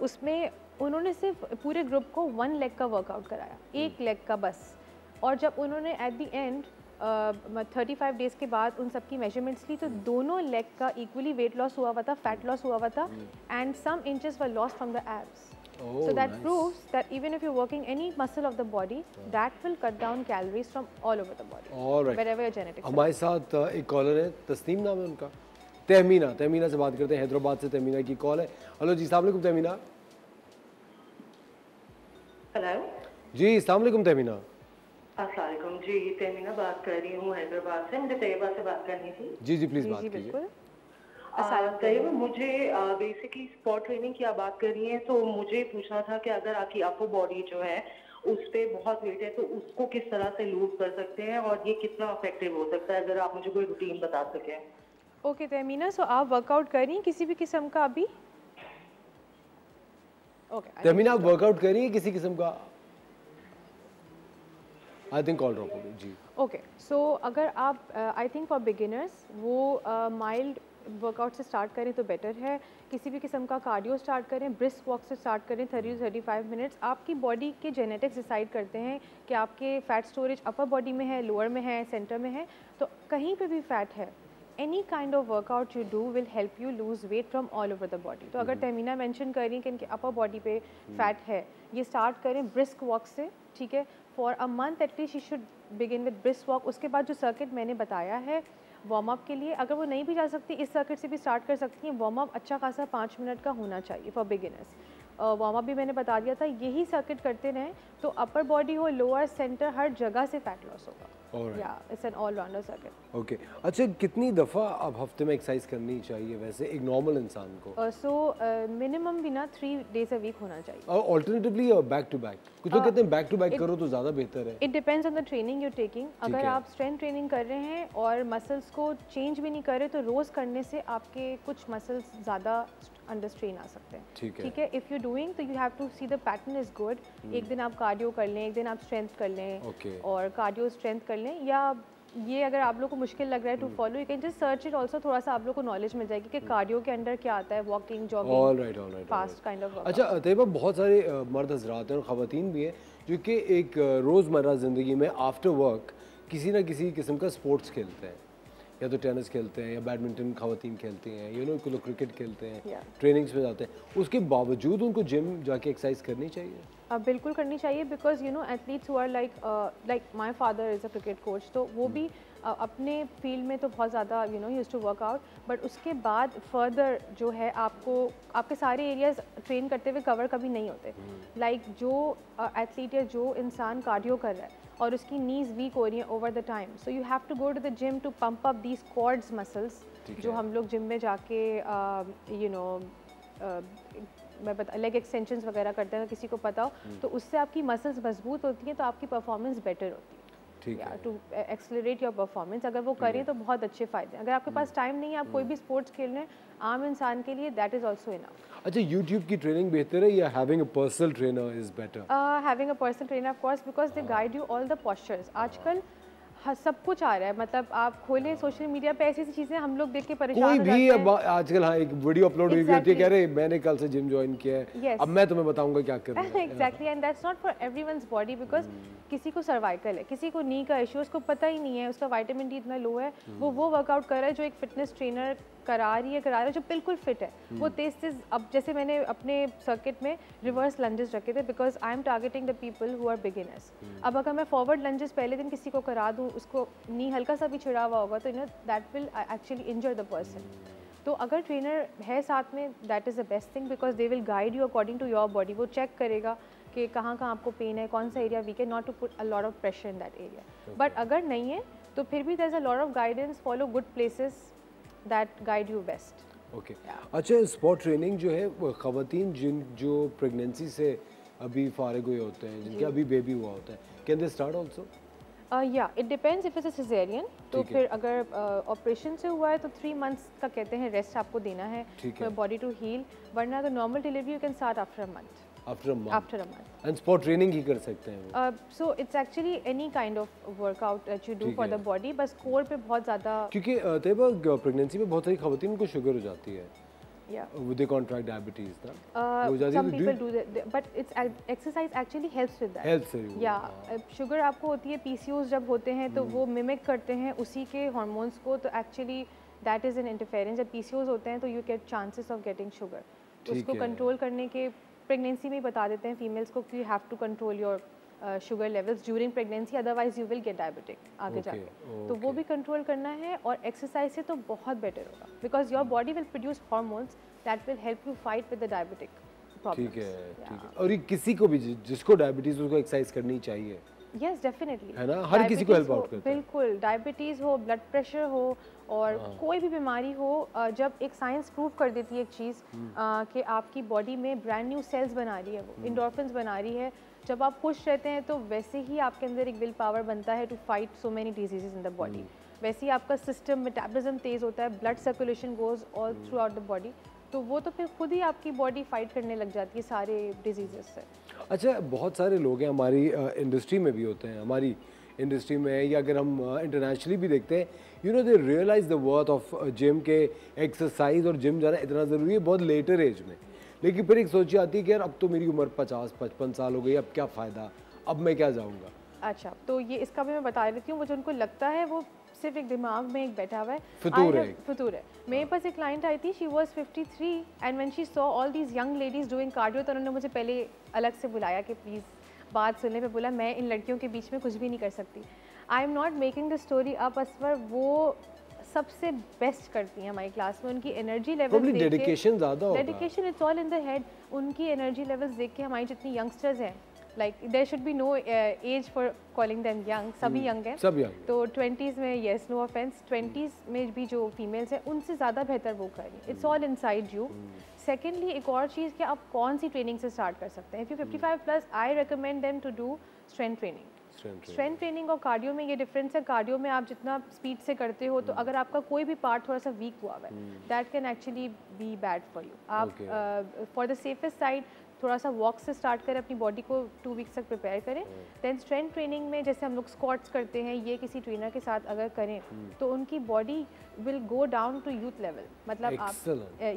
उसमें उन्होंने सिर्फ पूरे ग्रुप को 1 लेग का वर्कआउट कराया, 1 लेग का बस, और जब उन्होंने एट द एंड 35 डेज़ के बाद उन सबकी मेजरमेंट्स ली तो दोनों लेग का इक्वली वेट लॉस हुआ हुआ था, फैट लॉस हुआ हुआ था, and some inches were lost from the abs. So that proves that even if you're working any muscle of the body, that will cut down calories from all over the body. All right. Wherever your genetics. हमारे साथ एक collar है, तस्नीम नाम है उनका, तहमीना से बात करते हैं। हैदराबाद से तहमीना की कॉल है। हेलो जी, अस्सलाम वालेकुम तहमीना। हेलो जी, अस्सलाम वालेकुम तहमीना। अस्सलाम वालेकुम जी, तहमीना बात कर रही हूँ हैदराबाद से। मुझे तैयबा से बात करनी थी। जी जी, प्लीज बात कीजिए। बिल्कुल। तैयबा, मुझे बेसिकली स्पॉट ट्रेनिंग की आप बात कर रही हैं, तो मुझे पूछना था कि अगर आपकी अपर बॉडी जो है उस पे बहुत वेट है तो उसको किस तरह से लूज कर सकते हैं और ये कितना इफेक्टिव हो सकता है, अगर आप मुझे कोई रूटीन बता सकें। ओके तहमीना, सो आप वर्कआउट कर रही हैं किसी भी किस्म का अभी? ओके तहमीना, आप वर्कआउट कर रही हैं किसी किस्म का? आई थिंक कॉल ड्रॉप हो गई जी। ओके, सो अगर आप आई थिंक फॉर बिगिनर्स वो माइल्ड वर्कआउट से स्टार्ट करें तो बेटर है। किसी भी किस्म का कार्डियो स्टार्ट करें, ब्रिस्क वॉक से स्टार्ट करें 30 to 35 मिनट्स। आपकी बॉडी के जेनेटिक्स डिसाइड करते हैं कि आपके फैट स्टोरेज अपर बॉडी में है, लोअर में है, सेंटर में है। तो कहीं पे भी फैट है, any kind of workout you do will help you lose weight from all over the body. तो अगर तहमीना मेंशन कर रही है कि इनके अपर बॉडी पे फैट है, ये स्टार्ट करें ब्रिस्क वॉक से, ठीक है। For a month at least you should begin with brisk walk. उसके बाद जो सर्किट मैंने बताया है वार्म अप के लिए, अगर वो नहीं भी जा सकती, इस सर्किट से भी स्टार्ट कर सकती हैं। वार्म अप अच्छा खासा 5 मिनट का होना चाहिए फॉर बिगिनर्स। वार्म अप भी मैंने बता दिया था, यही सर्किट करते रहें तो अपर बॉडी हो, लोअर, सेंटर, हर जगह से फैट लॉस होगा। या it's an all rounder circuit. Okay, अच्छा कितनी दफ़ा अब हफ्ते में एक्सरसाइज करनी चाहिए वैसे एक नॉर्मल इंसान को? सो मिनिमम भी ना 3 days a week होना चाहिए। और ऑल्टरनेटिवली बैक टू बैक? कुछ लोग कहते हैं बैक टू बैक करो तो ज़्यादा बेहतर है। It depends on the training you taking. अगर आप स्ट्रेंथ ट्रेनिंग कर रहे हैं और मसल्स को चेंज भी नहीं कर रहे तो रोज़ करने से आपके कुछ मसल्स ज़्यादा अंडर स्ट्रेन आ सकते हैं। ठीक है, इफ़ यू डूइंग तो you have to see the pattern is good. एक दिन आप कार्डियो कर लें, एक दिन आप स्ट्रेंथ कर लें, और कार्डियो स्ट्रेंथ कर लें। या ये अगर आप लोग को मुश्किल लग रहा है to follow, you can just search it also. थोड़ा सा आप लोग को नॉलेज मिल जाएगी कि कार्डियो के अंडर क्या आता है, walking, jogging, fast kind of. अच्छा तैयबा, बहुत सारे मर्द हजरात हैं और ख़वातीन भी हैं जो कि एक रोज़मर्रा ज़िंदगी में आफ्टर वर्क किसी ना किसी किस्म का स्पोर्ट्स खेलते हैं, या तो टेनिस खेलते हैं या बैडमिंटन ख़वातीन खेलती हैं, कुछ लोग क्रिकेट खेलते हैं, ट्रेनिंग्स में जाते हैं। उसके बावजूद उनको जिम जाके एक्सरसाइज करनी चाहिए? बिल्कुल करनी चाहिए, because athletes who are like my father is a cricket coach, तो वो भी अपने फील्ड में तो बहुत ज़्यादा use to work out, but उसके बाद फर्दर जो है आपको आपके सारे एरियाज ट्रेन करते हुए कवर कभी नहीं होते। लाइक जो एथलीट या जो इंसान कार्डियो कर रहा है और उसकी नीज वीक हो रही है over the time, so you have to go to the gym to pump up these quads muscles, जो हम लोग जिम में जाके मैं बता लेग एक्सटेंशंस वगैरह करते हैं, किसी को पता हो, तो उससे आपकी मसल्स मजबूत होती हैं तो आपकी परफॉर्मेंस बेटर होती है। टू एक्सेलरेट योर परफॉर्मेंस अगर वो करें तो बहुत अच्छे फ़ायदे। अगर आपके पास टाइम नहीं है, आप कोई भी स्पोर्ट्स खेल रहे हैं, आम इंसान के लिए दैट इज़ ऑल्सो इनफ। अच्छा, यूट्यूब की ट्रेनिंग बेहतर है या having a personal trainer is better? Having a personal trainer of course, because they guide you all the postures. आजकल हाँ, सब कुछ आ रहा है, मतलब आप खोले सोशल मीडिया पे ऐसी ऐसी चीजें हम लोग देख के परेशान कोई हो भी जाते अब आजकल हाँ एक वीडियो अपलोड हुई होती है, कह रहे मैंने कल से जिम ज्वाइन किया है, Yes. अब मैं तुम्हें बताऊंगा क्या करना है। Exactly, and that's not for everyone's body, because किसी को सर्वाइकल है, किसी को नी का इशू, उसको पता ही नहीं है, उसका विटामिन डी इतना लो है, वो वर्कआउट कर रहा है जो एक फिटनेस ट्रेनर करा रही है जो बिल्कुल फिट है, वो तेज अब जैसे मैंने अपने सर्किट में रिवर्स लंजेस रखे थे, because I am targeting the people who are beginners. अब अगर मैं फॉरवर्ड लंजेस पहले दिन किसी को करा दूँ, उसको नी हल्का सा भी छिड़ा हुआ होगा, तो that will actually injure the person. तो अगर ट्रेनर है साथ में, that is the best thing, because they will guide you according to your body. वो चेक करेगा कि कहाँ कहाँ आपको पेन है, कौन सा एरिया वीक है, not to put a lot of pressure in that area. But अगर नहीं है तो फिर भी there is a lot of guidance, follow good places that guide you best. Okay अच्छा, स्पोर्ट ट्रेनिंग जो है वो खवातीन जो प्रेगनेंसी से अभी फारिग हुए होते हैं, जिनके अभी बेबी हुआ होता है, कैन दे स्टार्ट आल्सो? या it depends if it's a caesarean, तो फिर अगर ऑपरेशन से हुआ है तो 3 मंथ्स का कहते हैं रेस्ट आपको देना है फॉर बॉडी टू हील, वरना अगर normal delivery you can start after a month. After a month and sport training ही कर सकते हैं so it's actually any kind of workout that you do for the body, बस core पे बहुत ज़्यादा, क्योंकि तैयबा प्रेगनेंसी में बहुत सारी खवातीन को शुगर हो जाती है, yeah दे कॉन्ट्रैक्ट डायबिटीज ना, हो जाती some है, people do that, but it's exercise actually helps with that। Health से शुगर आपको होती है, PCOS जब होते हैं तो वो मिमिक करते हैं उसी के हार्मोन्स को, तो actually that is an interference. जब PCOS होते हैं तो you get chances of getting sugar, उसको कंट्रोल करने के प्रेगनेंसी में बता देते हैं फीमेल्स को कि you have to control your sugar levels during pregnancy, otherwise you will get diabetic आगे जाके। तो वो भी कंट्रोल करना है, और एक्सरसाइज से तो बहुत बेटर होगा, because your body will produce hormones that will help you fight with the diabetic problems. ठीक है। और ये किसी को भी जिसको डायबिटीज, उसको एक्सरसाइज करनी चाहिए। यस डेफिनेटली, है ना, हर किसी को हेल्प आउट करता है। बिल्कुल, डायबिटीज़ हो, ब्लड प्रेशर हो, और कोई भी बीमारी हो, जब एक साइंस प्रूव कर देती है एक चीज़ कि आपकी बॉडी में ब्रांड न्यू सेल्स बना रही है, वो इंडोर्फिन्स बना रही है, जब आप खुश रहते हैं तो वैसे ही आपके अंदर एक विल पावर बनता है to fight so many diseases in the body. वैसे ही आपका सिस्टम मेटाबॉलिज्म तेज़ होता है, blood circulation goes all throughout the body, तो वो तो फिर खुद ही आपकी बॉडी फाइट करने लग जाती है सारे डिजीजेस से। अच्छा, बहुत सारे लोग हैं हमारी इंडस्ट्री में भी होते हैं, हमारी इंडस्ट्री में, या अगर हम इंटरनेशनली भी देखते हैं, you know they realize the worth of gym के, एक्सरसाइज और जिम जाना इतना ज़रूरी है बहुत लेटर एज में। लेकिन फिर एक सोची आती है कि यार अब तो मेरी उम्र 50-55 साल हो गई, अब क्या फ़ायदा, अब मैं क्या जाऊँगा। अच्छा, तो ये इसका भी मैं बता देती हूँ, वो जो उनको लगता है वो सिर्फ एक दिमाग में एक बैठा हुआ है, फितूर है। मेरे पास एक क्लाइंट आई थी, she was 53 and when she saw all these young ladies doing cardio, तो उन्होंने मुझे पहले अलग से बुलाया कि प्लीज़ बात सुनने पे, बोला मैं इन लड़कियों के बीच में कुछ भी नहीं कर सकती। I am not making the story up as, वो सबसे बेस्ट करती हैं हमारी क्लास में, उनकी एनर्जी लेवल्स देख के, डेडिकेशन ज़्यादा होगा, dedication it's all in the head, उनकी एनर्जी लेवल्स देख के हमारी जितनी यंगस्टर्स हैं, like there should be no age for calling them young, सभी यंग हैं, सब यंग। तो 20s में येस, नो ऑफेंस, 20s में भी जो फीमेल्स हैं उनसे ज़्यादा बेहतर वो कर रही है। It's all inside you. Secondly, एक और चीज़ कि आप कौन सी ट्रेनिंग से स्टार्ट कर सकते हैं। If you 55+, I recommend them to do strength training. Strength training और कार्डियो में ये डिफरेंस है, कार्डियो में आप जितना स्पीड से करते हो, तो अगर आपका कोई भी पार्ट थोड़ा सा वीक हुआ हुआ है, that can actually be bad for you. आप फॉर द सेफेस्ट साइड थोड़ा सा वॉक से स्टार्ट करें, अपनी बॉडी को 2 वीक्स तक प्रिपेयर करें। देन स्ट्रेंथ ट्रेनिंग में जैसे हम लोग स्क्वाट्स करते हैं, ये किसी ट्रेनर के साथ अगर करें तो उनकी body will go down to youth level. मतलब आप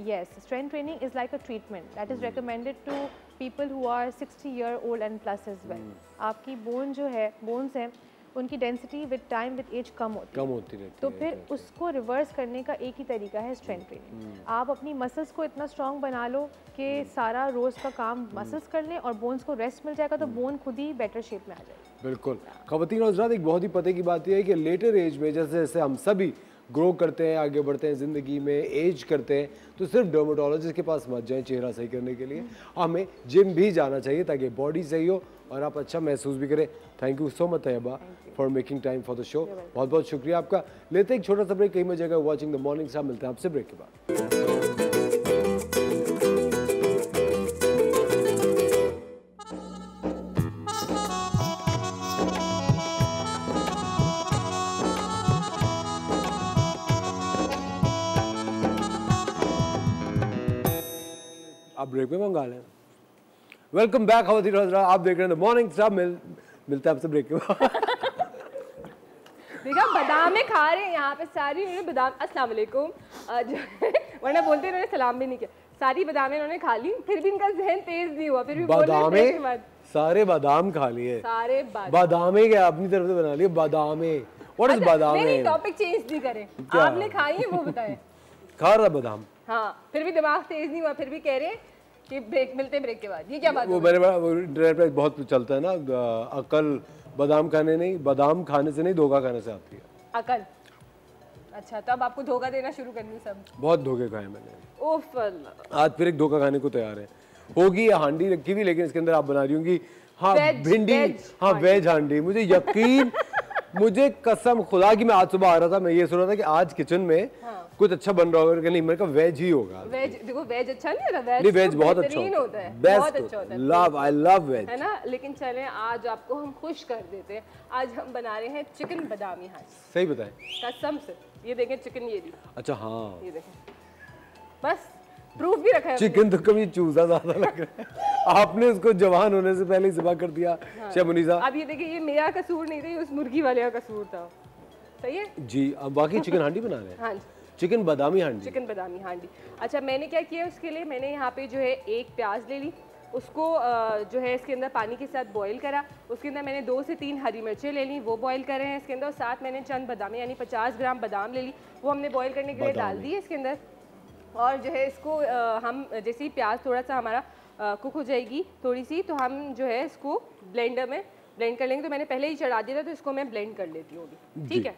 yes, strength training is like a treatment that is recommended to people who are 60 year old and plus age as. आपकी बोन जो है, बोन्स हैं, उनकी density with time with age कम होती रहती है, तो फिर उसको रिवर्स करने का एक ही तरीका है स्ट्रेंथ ट्रेनिंग। आप अपनी मसल्स को इतना स्ट्रॉन्ग बना लो कि सारा रोज़ का काम मसल्स कर लें और बोन्स को रेस्ट मिल जाएगा, तो बोन खुद ही बेटर शेप में आ जाएगी। बिल्कुल। ख़वातीन और हज़रात, एक बहुत ही पते की बात यह है कि लेटर एज में जैसे जैसे हम सभी ग्रो करते हैं, आगे बढ़ते हैं ज़िंदगी में, एज करते हैं, तो सिर्फ डर्मेटोलॉजिस्ट के पास मत जाएं चेहरा सही करने के लिए, हमें जिम भी जाना चाहिए ताकि बॉडी सही हो और आप अच्छा महसूस भी करें। Thank you so much Tayyaba for making time for the show. बहुत बहुत शुक्रिया आपका। लेते एक छोटा सा ब्रेक, कहीं मजा वॉचिंग द मॉर्निंग स्टार। मिलते हैं आपसे ब्रेक के बाद। आप ब्रेक में मंगा लें। वेलकम बैक ख़वातीन और हज़रात, आप देख रहे हैं द मॉर्निंग स्टार। मिलता है आपसे ब्रेक के बाद। देखा बादामें खा रहे हैं यहाँ पे सारी, उन्होंने बादाम, अस्सलाम वालेकुम, वरना बोलते इन्होंने सलाम भी नहीं किया, सारी बादामें इन्होंने खा ली, फिर भी इनका जहन तेज नहीं हुआ, फिर भी बादामें सारे बादाम खा लिए, सारे बादामें क्या अपनी तरफ से बना लिए बादामें। What is बादामें? नहीं, टॉपिक चेंज नहीं करें, आपने खाई है वो बताएं। खा रहा बादाम, हाँ, फिर भी दिमाग तेज नहीं हुआ, फिर भी कह रहे हैं कि ब्रेक मिलते हैं, ब्रेक के बाद। ये क्या बात? वो मेरे इंटरनेट पे बहुत चलता है ना, अकल बादाम खाने नहीं, बादाम खाने से नहीं धोखा खाने से आती है अकल। अच्छा, तब आपको धोखा देना शुरू करनी सब। बहुत धोखे खाए मैंने। ओफ अल्लाह। आज फिर एक धोखा खाने को तैयार है। होगी या हांडी रखी हुई, लेकिन इसके अंदर आप बना रही होंगी हाँ भिंडी, हाँ वेज हांडी। मुझे यकीन, मुझे कसम खुदा की, मैं आज सुबह आ रहा था, मैं ये सोच रहा था कि आज किचन में कुछ अच्छा बन रहा होगा, नहीं, मेरे का वेज ही होगा। वेज, देखो वेज अच्छा नहीं है, वेज नहीं, वेज तो बहुत अच्छा होता है, बेस्ट बहुत अच्छा होता है, लव, आई लव वेज, है ना। लेकिन चलें आज आपको हम खुश कर देते हैं, आज हम बना रहे हैं चिकन बादामी हांडी। सही बताएं? कसम से, ये देखें चिकन, ये दी, अच्छा हाँ, ये देखें, बस प्रूफ भी रखा है। चिकन तो कभी चूजा ज्यादा लग रहा है, आपने उसको जवान होने से पहले ही ज़िबा कर दिया। शेफ मुनीसा, अब ये देखिए, ये मेरा कसूर नहीं था, ये उस मुर्गी वाले का कसूर था। सही है जी। अब बाकी चिकन हांडी बना रहे हैं। हाँ जी, चिकन बादामी हांडी। चिकन बादामी हांडी। अच्छा, मैंने क्या किया उसके लिए, मैंने यहाँ पे जो है एक प्याज ले ली, उसको जो है इसके अंदर पानी के साथ बॉईल करा, उसके अंदर मैंने 2 से 3 हरी मिर्चें ले ली, वो बॉईल कर रहे हैं इसके अंदर, और साथ मैंने चंद बादाम यानी 50 ग्राम बादाम ले ली, वो हमने बॉईल करने के लिए डाल दी है इसके अंदर। और जो है इसको हम जैसे ही प्याज थोड़ा सा हमारा कुक हो जाएगी थोड़ी सी, तो हम जो है इसको ब्लेंडर में ब्लेंड कर लेंगे। तो मैंने पहले ही चढ़ा दिया था, तो इसको मैं ब्लेंड कर लेती हूँ अभी, ठीक है।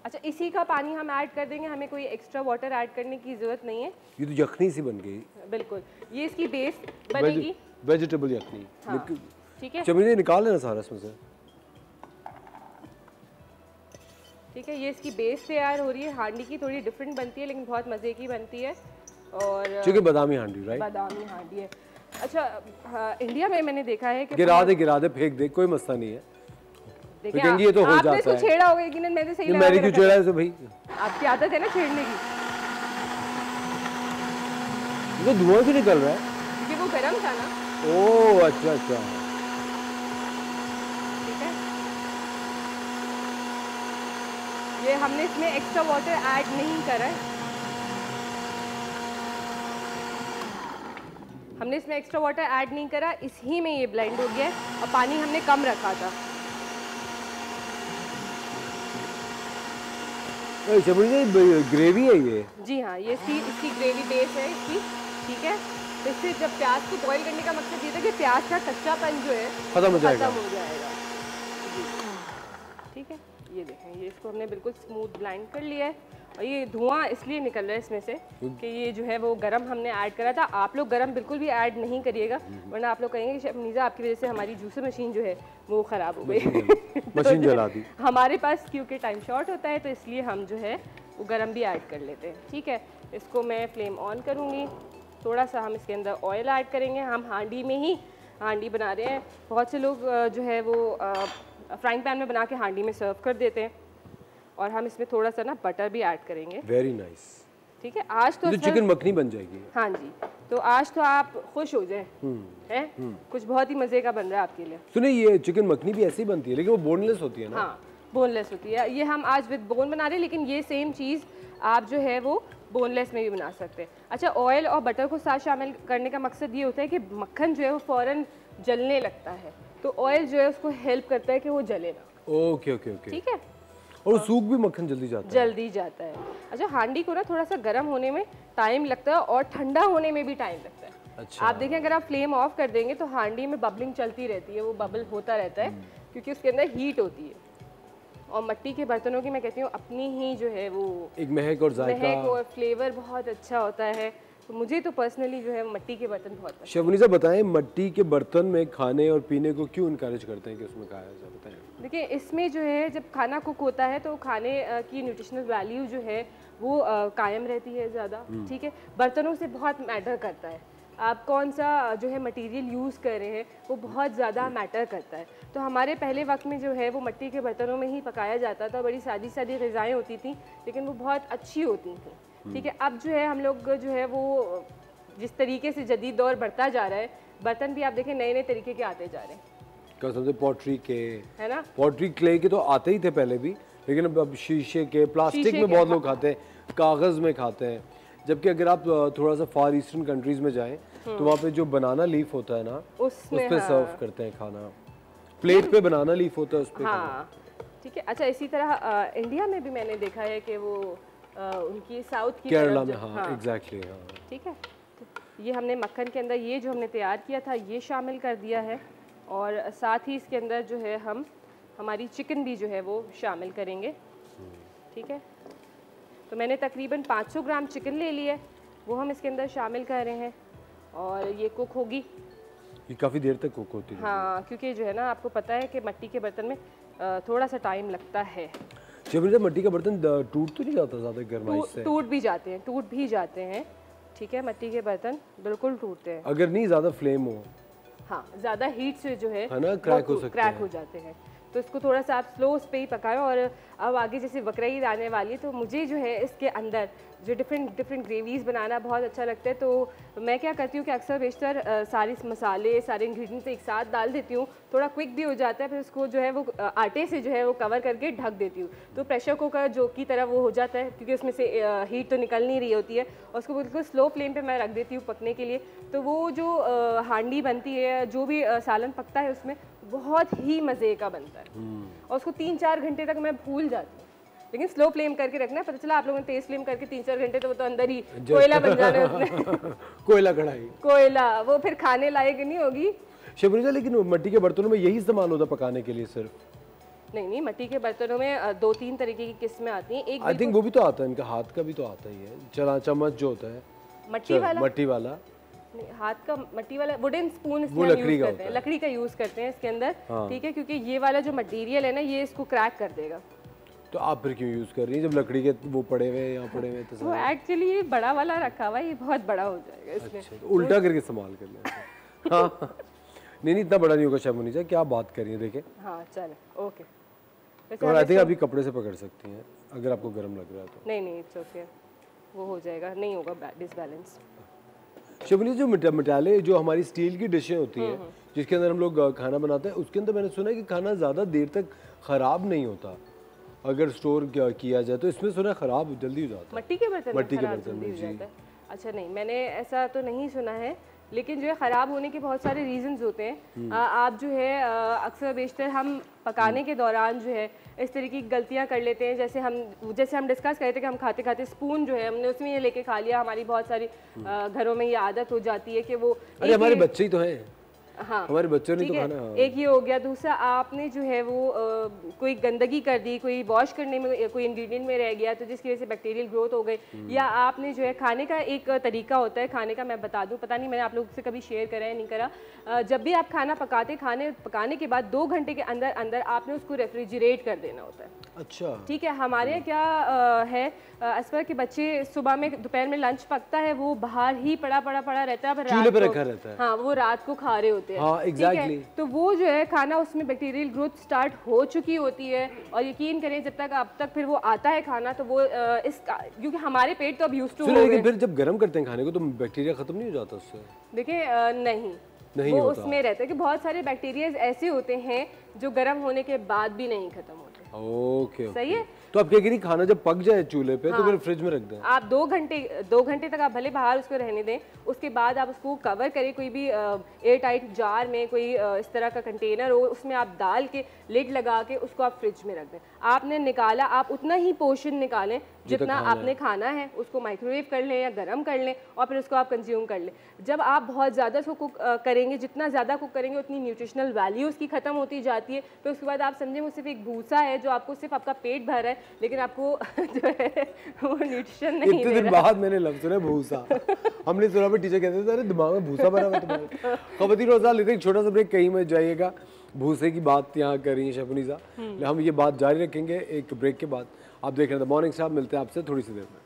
अच्छा, इसी का पानी हम ऐड कर देंगे, हमें कोई एक्स्ट्रा वाटर ऐड करने की ज़रूरत नहीं है। ये तो यखनी सी बन गई। बिल्कुल, ये इसकी बेस बनेगी, वेजिटेबल यखनी। हाँ, ठीक है, चलो ये निकाल लेना सारा इसमें से। ठीक है, ये इसकी बेस तैयार हो रही है। हांडी की थोड़ी डिफरेंट बनती है, लेकिन बहुत मज़े की बनती है। और चिकन बादामी हांडी, राइट? बादामी हांडी है। अच्छा, हाँ, इंडिया में मैंने देखा है कि गिरा दे, फेंक दे, कोई मसला नहीं है। देखिए, ये तो हो आपने जाता इसको है। छेड़ा होगा यकीनन, मैंने सही लगा मैंने क्यों छेड़ा है भाई? आपकी आदत है ना छेड़ने की। ये तो धुआं क्यों निकल रहा है? क्योंकि वो गरम था ना। ओह अच्छा अच्छा, ठीक है, ये हमने इसमें एक्स्ट्रा वाटर ऐड नहीं करा है, हमने इसमें एक्स्ट्रा वाटर ऐड नहीं करा, इसी में ये ब्लेंड हो गया है, और पानी हमने कम रखा था। ग्रेवी है ये? जी हाँ, ये इसकी ग्रेवी बेस है इसकी, ठीक है। तो इससे जब प्याज को बॉईल करने का मकसद ये था कि प्याज का कच्चापन जो है खत्म हो जाएगा। जी, ठीक है। ये देखें, ये इसको हमने बिल्कुल स्मूथ ब्लेंड कर लिया है, और ये धुआं इसलिए निकल रहा है इसमें से कि ये जो है वो गरम हमने ऐड करा था। आप लोग गरम बिल्कुल भी ऐड नहीं करिएगा, वरना आप लोग कहेंगे कि शेफ मुनीसा आपकी वजह से हमारी जूसर मशीन जो है वो ख़राब हो गई। मशीन जला दी। हमारे पास क्योंकि टाइम शॉर्ट होता है, तो इसलिए हम जो है वो गरम भी ऐड कर लेते हैं, ठीक है। इसको मैं फ्लेम ऑन करूँगी, थोड़ा सा हम इसके अंदर ऑयल ऐड करेंगे। हम हांडी में ही हांडी बना रहे हैं, बहुत से लोग जो है वो फ्राइंग पैन में बना के हांडी में सर्व कर देते हैं, और हम इसमें थोड़ा सा ना बटर भी ऐड करेंगे। वेरी नाइस, ठीक है। आज तो चिकन मखनी बन जाएगी। हाँ जी, तो आज तो आप खुश हो जाए, हैं? कुछ बहुत ही मज़े का बन रहा है आपके लिए। सुनिए, ये चिकन मखनी भी ऐसी बनती है, लेकिन वो बोनलेस होती है ना? हाँ, बोनलेस होती है। ये हम आज विद बोन बना रहे हैं, लेकिन ये सेम चीज़ आप जो है वो बोनलेस में भी बना सकते हैं। अच्छा, ऑयल और बटर को साथ शामिल करने का मकसद ये होता है कि मक्खन जो है वो फ़ौरन जलने लगता है, तो ऑयल जो है उसको हेल्प करता है कि वो जले ना। ओके ओके ओके, ठीक है। और सूख भी मक्खन जल्दी जाता है? जल्दी जाता है। अच्छा, हांडी को ना थोड़ा सा गर्म होने में टाइम लगता है, और ठंडा होने में भी टाइम लगता है। अच्छा। आप देखें, अगर आप फ्लेम ऑफ कर देंगे तो हांडी में बबलिंग चलती रहती है, वो बबल होता रहता है, क्योंकि उसके अंदर हीट होती है। और मिट्टी के बर्तनों की मैं कहती हूँ अपनी ही जो है वो एक महक और जायका, महक और फ्लेवर बहुत अच्छा होता है। तो मुझे तो पर्सनली जो है मिट्टी के बर्तन बहुत पसंद। शेफ मुनीसा बताएं, मिट्टी के बर्तन में खाने और पीने को क्यों इनकरेज करते हैं कि उसमें खाया जाए? बताएं। देखिए, इसमें जो है जब खाना कुक होता है तो खाने की न्यूट्रिशनल वैल्यू जो है वो कायम रहती है ज़्यादा, ठीक है। बर्तनों से बहुत मैटर करता है, आप कौन सा जो है मटेरियल यूज़ कर रहे हैं वो बहुत ज़्यादा मैटर करता है। तो हमारे पहले वक्त में जो है वो मिट्टी के बर्तनों में ही पकाया जाता था, बड़ी सादी सादी ग़िज़ाएँ होती थी, लेकिन वो बहुत अच्छी होती थी, ठीक है। अब जो है हम लोग जो है वो जिस तरीके से जदीद दौर बढ़ता जा रहा है, बर्तन भी आप देखें नए नए तरीके के आते जा रहे हैं। कसम से पॉटरी के, है ना। पॉटरी क्ले के तो आते ही थे पहले भी, लेकिन अब शीशे के, प्लास्टिक शीशे में के, बहुत लोग खाते हैं, कागज़ में खाते हैं। जबकि अगर आप थोड़ा सा फार ईस्टर्न कंट्रीज में जाएं तो वहाँ पे जो बनाना लीफ होता है ना, उस पे सर्व करते हैं खाना, प्लेट पे बनाना लीफ होता है उस पे। हाँ ठीक है। अच्छा इसी तरह इंडिया में भी मैंने देखा है कि वो उनकी साउथ की केरला तरफ में, हाँ एग्जैक्टली, हाँ ठीक है। तो ये हमने मक्खन के अंदर ये जो हमने तैयार किया था ये शामिल कर दिया है, और साथ ही इसके अंदर जो है हम हमारी चिकन भी जो है वो शामिल करेंगे, ठीक है। तो मैंने तकरीबन 500 ग्राम चिकन ले ली है, वो हम इसके अंदर शामिल कर रहे हैं, और ये कुक होगी। ये काफ़ी देर तक कुक होती है। हाँ क्योंकि जो है ना आपको पता है कि मिट्टी के बर्तन में थोड़ा सा टाइम लगता है। जब मिट्टी का बर्तन टूट तो नहीं जाता ज़्यादा गरमाइश से? टूट भी जाते हैं, ठीक है। मिट्टी के बर्तन बिल्कुल टूटते हैं अगर नहीं ज़्यादा फ्लेम हो। हाँ ज़्यादा हीट से जो है ना क्रैक हो जाते हैं। तो इसको थोड़ा सा आप स्लो पे ही पकाएं। और अब आगे जैसे बकरीद आने वाली है तो मुझे जो है इसके अंदर जो डिफरेंट ग्रेवीज़ बनाना बहुत अच्छा लगता है। तो मैं क्या करती हूँ कि अक्सर बेशतर सारे मसाले, सारे इंग्रेडिएंट्स एक साथ डाल देती हूँ, थोड़ा क्विक भी हो जाता है। फिर उसको जो है वो आटे से जो है वो कवर करके ढक देती हूँ, तो प्रेशर कुकर जो की तरह वो हो जाता है, क्योंकि उसमें से हीट तो निकल नहीं रही होती है। और उसको बिल्कुल स्लो फ्लेम पे मैं रख देती हूँ पकने के लिए। तो वो जो हांडी बनती है, जो भी सालन पकता है उसमें बहुत ही मज़े का बनता है। और उसको 3-4 घंटे तक मैं भूल जाती हूँ, लेकिन स्लो फ्लेम करके रखना है। पता चला आप लोगों ने तेज फ्लेम करके 3-4 घंटे तो वो तो अंदर ही कोयला बन जाना है उसमें। कोयला कढ़ाई, कोयला, वो फिर खाने लायक नहीं होगी। शबरीजा, लेकिन मिट्टी के बर्तनों में यही इस्तेमाल होता है पकाने के लिए सिर्फ? नहीं, मिट्टी के बर्तनों में 2-3 तरीके की किस्में आती हैं। एक आई थिंक वो भी तो आता है, इनका हाथ का भी तो आता ही है, चला चम्मच जो होता है मट्टी वाला नहीं, हाथ का मट्टी वाला वुडन स्पून इसमें यूज करते हैं, लकड़ी का यूज करते हैं इसके अंदर, ठीक है। क्योंकि ये वाला जो मटेरियल है ना, ये इसको क्रैक कर देगा। तो आप फिर क्यों यूज कर रही हैं जब लकड़ी के वो पड़े हुए यहाँ पड़े हुए? तो वो एक्चुअली ये बड़ा वाला रखा हुआ है, ये बहुत बड़ा हो जाएगा इसमें। अच्छा, तो उल्टा करके इस्तेमाल कर लें। हाँ नहीं इतना बड़ा नहीं होगा शमुनीजा, क्या बात कर रही है, देखें। हाँ चले, ओके। और आई थिंक अभी कपड़े से पकड़ सकती हैं अगर आपको गर्म लग रहा है तो। नहीं इट्स ओके, वो हो जाएगा, नहीं होगा डिसबैलेंस। शबनीजा, जो मिठाले जो हमारी स्टील की डिशें होती हैं जिसके अंदर हम लोग खाना बनाते हैं, उसके अंदर मैंने सुना है कि खाना ज़्यादा देर तक ख़राब नहीं होता अगर स्टोर किया जाए। तो इसमें सुना ख़राब जल्दी हो जाता है मट्टी के बर्तन में जी। अच्छा नहीं, मैंने ऐसा तो नहीं सुना है, लेकिन जो है ख़राब होने के बहुत सारे रीजंस होते हैं। आप जो है अक्सर बेशतर हम पकाने के दौरान जो है इस तरीके की गलतियां कर लेते हैं। जैसे हम डिस्कस कर रहे थे कि हम खाते खाते स्पून जो है हमने उसमें ये लेके खा लिया। हमारी बहुत सारी घरों में ये आदत हो जाती है कि वो, अरे हमारे बच्चे ही तो हैं। हाँ हमारे बच्चों ने तो खाना। एक ये हो गया। दूसरा, आपने जो है वो कोई गंदगी कर दी, कोई वॉश करने में कोई इंग्रेडिएंट में रह गया, तो जिसकी वजह से बैक्टीरियल ग्रोथ हो गई। या आपने जो है खाने का एक तरीका होता है खाने का, मैं बता दूं, पता नहीं मैंने आप लोगों से कभी शेयर करा है नहीं करा। जब भी आप खाना पकाने के बाद 2 घंटे के अंदर अंदर आपने उसको रेफ्रिजरेट कर देना होता है। अच्छा ठीक है। हमारे यहाँ क्या है, असफर के बच्चे सुबह में दोपहर में लंच पकता है, वो बाहर ही पड़ा रहता है, चूल्हे पे रखा रहता है। हाँ, वो रात को खा रहे होते हैं। हाँ, exactly। तो वो जो है खाना, उसमें बैक्टीरियल ग्रोथ स्टार्ट हो चुकी होती है। और यकीन करें जब तक अब तक फिर वो आता है खाना, तो वो क्योंकि हमारे पेट तो अब यूज्ड टू हो गए। लेकिन फिर जब गर्म करते हैं खाने को तो बैक्टीरिया खत्म नहीं हो जाता उससे? देखिए नहीं वो होता। उसमें रहता है कि बहुत सारे बैक्टीरिया ऐसे होते हैं जो गर्म होने के बाद भी नहीं खत्म होते। ओके, सही है। तो आप क्या कह रही, खाना जब पक जाए चूल्हे पे तो फिर फ्रिज में रख दें? आप 2 घंटे तक आप भले बाहर उसको रहने दें, उसके बाद आप उसको कवर करें कोई भी एयर टाइट जार में, कोई इस तरह का कंटेनर हो, उसमें आप डाल के लिड लगा के उसको आप फ्रिज में रख दें। आपने निकाला, आप उतना ही पोर्शन निकालें जितना आपने खाना है, उसको माइक्रोवेव कर लें या गर्म कर लें और फिर उसको आप कंज्यूम कर लें। जब आप बहुत ज़्यादा उसको कुक करेंगे, जितना ज़्यादा कुक करेंगे उतनी न्यूट्रिशनल वैल्यू उसकी ख़त्म होती जाती है। फिर उसके बाद आप समझें वो सिर्फ एक भूसा है जो आपको सिर्फ आपका पेट भर रहा है, लेकिन आपको जो है वो न्यूट्रिशन नहीं इतने दिन बाद मैंने लफ्ज़ सुना भूसा। हमने सुना पर टीचर कहते थे अरे दिमाग में भूसा भरा हुआ तुम्हारे। खवतीन रोज़ा लेते एक छोटा सा ब्रेक, कहीं मत जाइएगा। भूसे की बात यहाँ कर रही है शफनीज़ा, हम ये बात जारी रखेंगे एक ब्रेक के बाद। आप देख रहे हैं द मॉर्निंग स्टार, मिलते हैं आपसे थोड़ी सी देर में।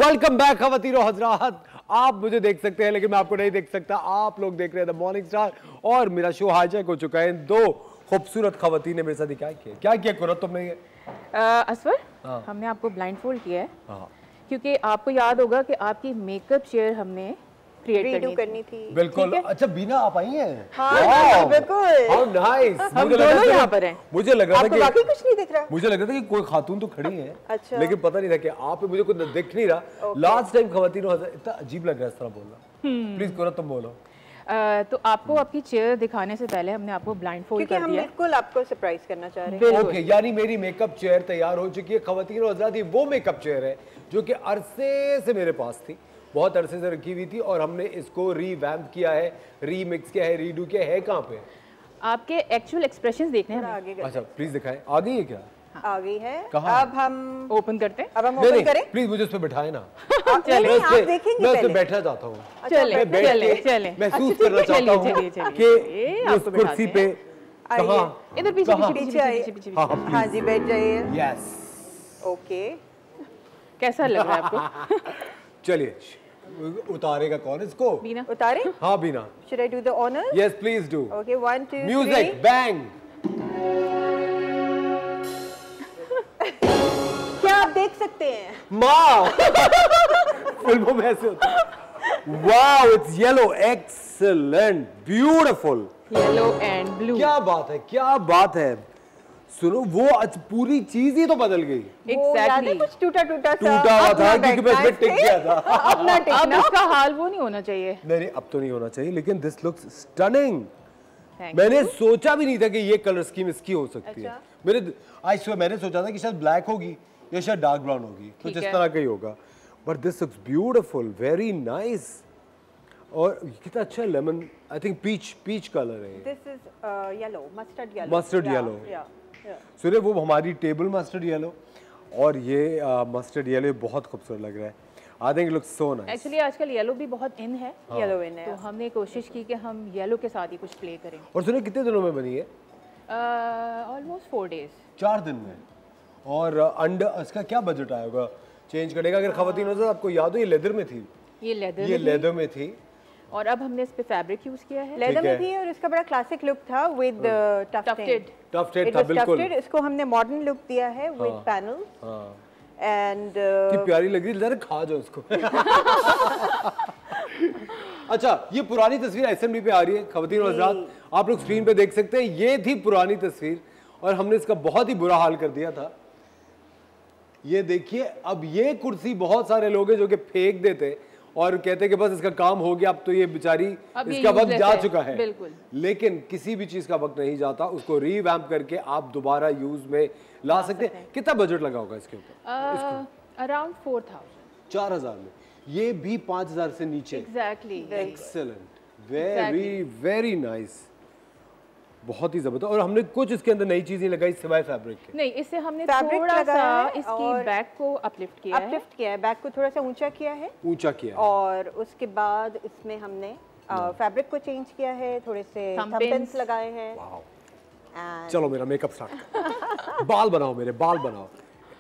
वेलकम बैक खवातीन और हजरात। आप मुझे देख सकते हैं लेकिन मैं आपको नहीं देख सकता। आप लोग देख रहे हैं द मॉर्निंग स्टार और मेरा शो हाईजैक हो चुका है। दो खूबसूरत खवातीन ने मेरे साथ क्या किया कुरत तुमने ये? असवर, हाँ। हमने आपको ब्लाइंड फोल्ड किया है हाँ। क्योंकि आपको याद होगा कि आपकी मेकअप चेयर हमने क्रिएट करनी थी। बिल्कुल। अच्छा बीना आप आई हैं? हाँ, बिल्कुल। How nice. हम दोनों यहाँ पर हैं। मुझे लग रहा था कि बाकी कुछ नहीं दिख रहा। मुझे लग रहा था कि कोई खातून तो खड़ी है। अच्छा। लेकिन पता नहीं था कि आप मुझे कुछ दिख नहीं रहा। लास्ट टाइम खवातीन इतना अजीब लग रहा है इस तरह बोलना। प्लीज कुरत तुम बोलो। तो आपको आपकी चेयर दिखाने से पहले हमने आपको ब्लाइंड फोल्ड कर दिया। बिल्कुल आपको सरप्राइज करना चाह रहे हैं। ओके, यानी मेरी मेकअप चेयर तैयार हो चुकी है खवातीन और हज़रात। ये वो मेकअप चेयर है जो कि अरसे से मेरे पास थी, बहुत अरसे से रखी हुई थी और हमने इसको रीवैम्प किया है, रीमिक्स किया है, रीडू किया है। कहाँ पे आपके एक्चुअल एक्सप्रेशंस देखने हैं। अच्छा प्लीज दिखाएं। आ गई है क्या? आ गई है। कहाँ? अब हम ओपन करते हैं। अब हम ओपन करें। प्लीज मुझे उस पे बिठाए ना। चलिए आप देखेंगे मैं उस पे पहले। बैठना चाहता हूँ। चले चले चले महसूस करना चाहता हूँ कि उस कुर्सी पे कहाँ इधर पीछे कहाँ? पीछे पीछे पीछे हाँ, पीछे। हाँ जी बैठ जाइए। यस। ओके कैसा लग रहा है आपको? चलिए उतारेगा कौन इसको? बीना उतारे। हाँ बीना। Should I do the honors? Yes please do. Okay, 1 2 music 3। Bang. क्या आप देख सकते हैं? माँ फिल्मों में ऐसे होता है। Wow it's yellow, excellent, beautiful. Yellow and blue. क्या बात है, क्या बात है। सुनो वो आज पूरी चीज ही तो बदल गई। वो याद है एग्जैक्टली। कुछ टूटा टूटा सा टूटा हुआ अपना था क्योंकि मैं बैठना इसमें टिक इस पे। गया था। अपना अब टिकना। इसका हाल वो नहीं होना चाहिए। नहीं अब तो नहीं होना चाहिए लेकिन दिस लुक्स स्टनिंग। Thank मैंने सोचा भी नहीं था कि ये कलर स्कीम इसकी हो सकती है। अच्छा। मैंने सोचा था कि शायद ब्लैक होगी या शायद डार्क ब्राउन होगी, कुछ ठीक इस है। तरह का ही होगा। But this looks beautiful, very nice. और कितना अच्छा lemon, I think peach colour है। This is yellow, mustard yellow. Mustard Yeah, yellow. yeah, yeah. सुनिए वो हमारी टेबल मस्टर्ड येलो और ये मस्टर्ड येलो बहुत खूबसूरत लग रहा है। I think looks so nice. Actually आजकल येलो भी बहुत इन है। Yellow in तो है। हमने कोशिश की कि हम येलो के साथ ही कुछ प्ले करें। और सुनिए कितने दिनों में बनी है? Almost 4 days। 4 दिन में। और अंडर इसका क्या बजट आएगा चेंज करने का? अगर खवातीन हो आपको याद हो ये लेदर में थी। ये लेदर ये लेदर में थी और अब हमने इस पे फैब्रिक यूज किया है। लेदर ठीक है। में थी और इसका बड़ा क्लासिक लुक था विद Tufted। टफ्टेड It था was बिल्कुल। tufted. इसको हमने मॉडर्न लुक दिया है विद हाँ। पैनल हाँ एंड कितनी प्यारी लग रही है, जरा खा जाओ उसको। अच्छा ये पुरानी तस्वीर एसएमडी पे आ रही है खवातीन और हज़रात, आप लोग स्क्रीन पे देख सकते हैं। ये थी पुरानी तस्वीर और हमने इसका बहुत ही बुरा हाल कर दिया था। ये देखिए अब ये कुर्सी बहुत सारे लोग हैं जो कि फेंक देते और कहते हैं कि बस इसका काम हो गया, अब तो ये बेचारी अब ये इसका वक्त useless जा है, चुका है। बिल्कुल। लेकिन किसी भी चीज का वक्त नहीं जाता, उसको रीवैम्प करके आप दोबारा यूज में ला सकते हैं। कितना बजट लगा होगा इसके ऊपर? अराउंड 4000। 4000 में। ये भी 5000 से नीचे। Exactly. Excellent, very very nice, बहुत ही जबरदस्त। और हमने कुछ इसके अंदर नई चीजें लगाई सिवाय फैब्रिक के। नहीं इससे हमने Fabric थोड़ा लगाया सा है इसकी और बैक को अपलिफ्ट किया है। अपलिफ्ट किया है, बैक को थोड़ा सा ऊंचा किया है ऊंचा किया है। और उसके बाद इसमें हमने फैब्रिक को चेंज किया है, थोड़े से Thumb थंब pins पिन्स लगाए हैं। वाओ। And चलो मेरा मेकअप स्टार्ट। बाल बनाओ, मेरे बाल बनाओ।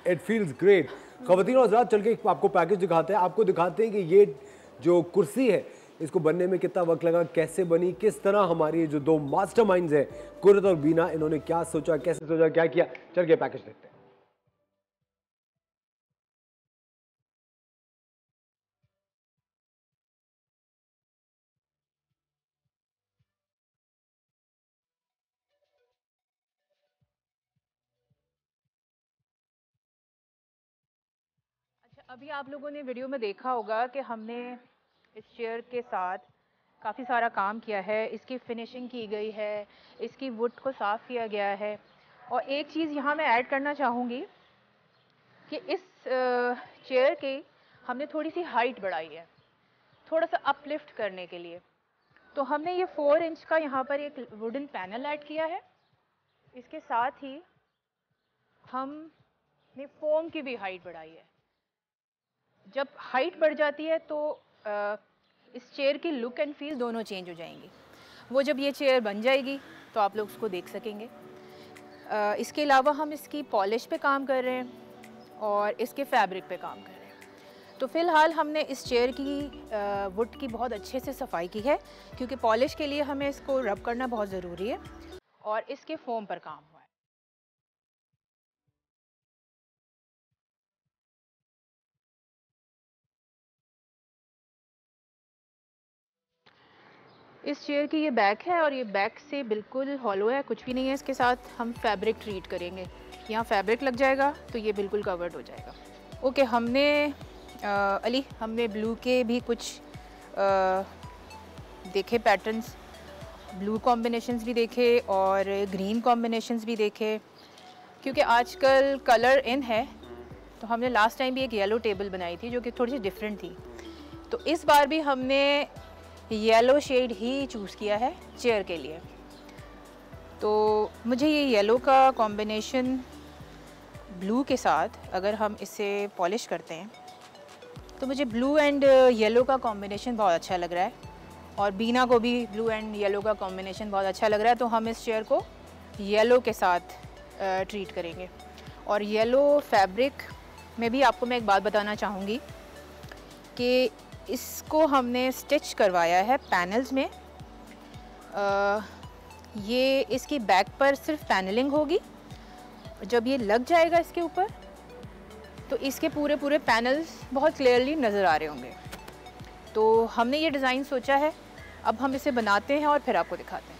It feels great. खवातीन और हज़रात चल के आपको पैकेज दिखाते हैं, आपको दिखाते हैं कि ये जो कुर्सी है इसको बनने में कितना वक्त लगा, कैसे बनी, किस तरह हमारी जो दो मास्टरमाइंड्स हैं कुरत और बीना, इन्होंने क्या सोचा, कैसे सोचा, क्या किया। चल के पैकेज देखते हैं। अच्छा अभी आप लोगों ने वीडियो में देखा होगा कि हमने इस चेयर के साथ काफ़ी सारा काम किया है, इसकी फिनिशिंग की गई है, इसकी वुड को साफ़ किया गया है। और एक चीज़ यहाँ मैं ऐड करना चाहूँगी कि इस चेयर की हमने थोड़ी सी हाइट बढ़ाई है, थोड़ा सा अपलिफ्ट करने के लिए। तो हमने ये 4 इंच का यहाँ पर एक वुडन पैनल ऐड किया है। इसके साथ ही हमने फोम की भी हाइट बढ़ाई है। जब हाइट बढ़ जाती है तो इस चेयर की लुक एंड फील दोनों चेंज हो जाएंगी। वो जब ये चेयर बन जाएगी तो आप लोग उसको देख सकेंगे। इसके अलावा हम इसकी पॉलिश पे काम कर रहे हैं और इसके फैब्रिक पे काम कर रहे हैं। तो फ़िलहाल हमने इस चेयर की वुड की बहुत अच्छे से सफाई की है, क्योंकि पॉलिश के लिए हमें इसको रब करना बहुत ज़रूरी है, और इसके फोम पर काम हुआ है। इस चेयर की ये बैक है, और ये बैक से बिल्कुल हॉलो है, कुछ भी नहीं है। इसके साथ हम फैब्रिक ट्रीट करेंगे, यहाँ फैब्रिक लग जाएगा तो ये बिल्कुल कवर्ड हो जाएगा। ओके, हमने अली हमने ब्लू के भी कुछ देखे पैटर्न्स, ब्लू कॉम्बिनेशंस भी देखे और ग्रीन कॉम्बिनेशंस भी देखे, क्योंकि आजकल कलर इन है। तो हमने लास्ट टाइम भी एक येलो टेबल बनाई थी जो कि थोड़ी सी डिफरेंट थी, तो इस बार भी हमने येलो शेड ही चूज़ किया है चेयर के लिए। तो मुझे ये येलो का कॉम्बिनेशन ब्लू के साथ अगर हम इसे पॉलिश करते हैं तो मुझे ब्लू एंड येलो का कॉम्बिनेशन बहुत अच्छा लग रहा है, और बीना को भी ब्लू एंड येलो का कॉम्बिनेशन बहुत अच्छा लग रहा है। तो हम इस चेयर को येलो के साथ ट्रीट करेंगे। और येलो फैब्रिक में भी आपको मैं एक बात बताना चाहूँगी कि इसको हमने स्टिच करवाया है पैनल्स में। ये इसकी बैक पर सिर्फ पैनलिंग होगी, जब ये लग जाएगा इसके ऊपर तो इसके पूरे पूरे पैनल्स बहुत क्लियरली नज़र आ रहे होंगे। तो हमने ये डिज़ाइन सोचा है, अब हम इसे बनाते हैं और फिर आपको दिखाते हैं।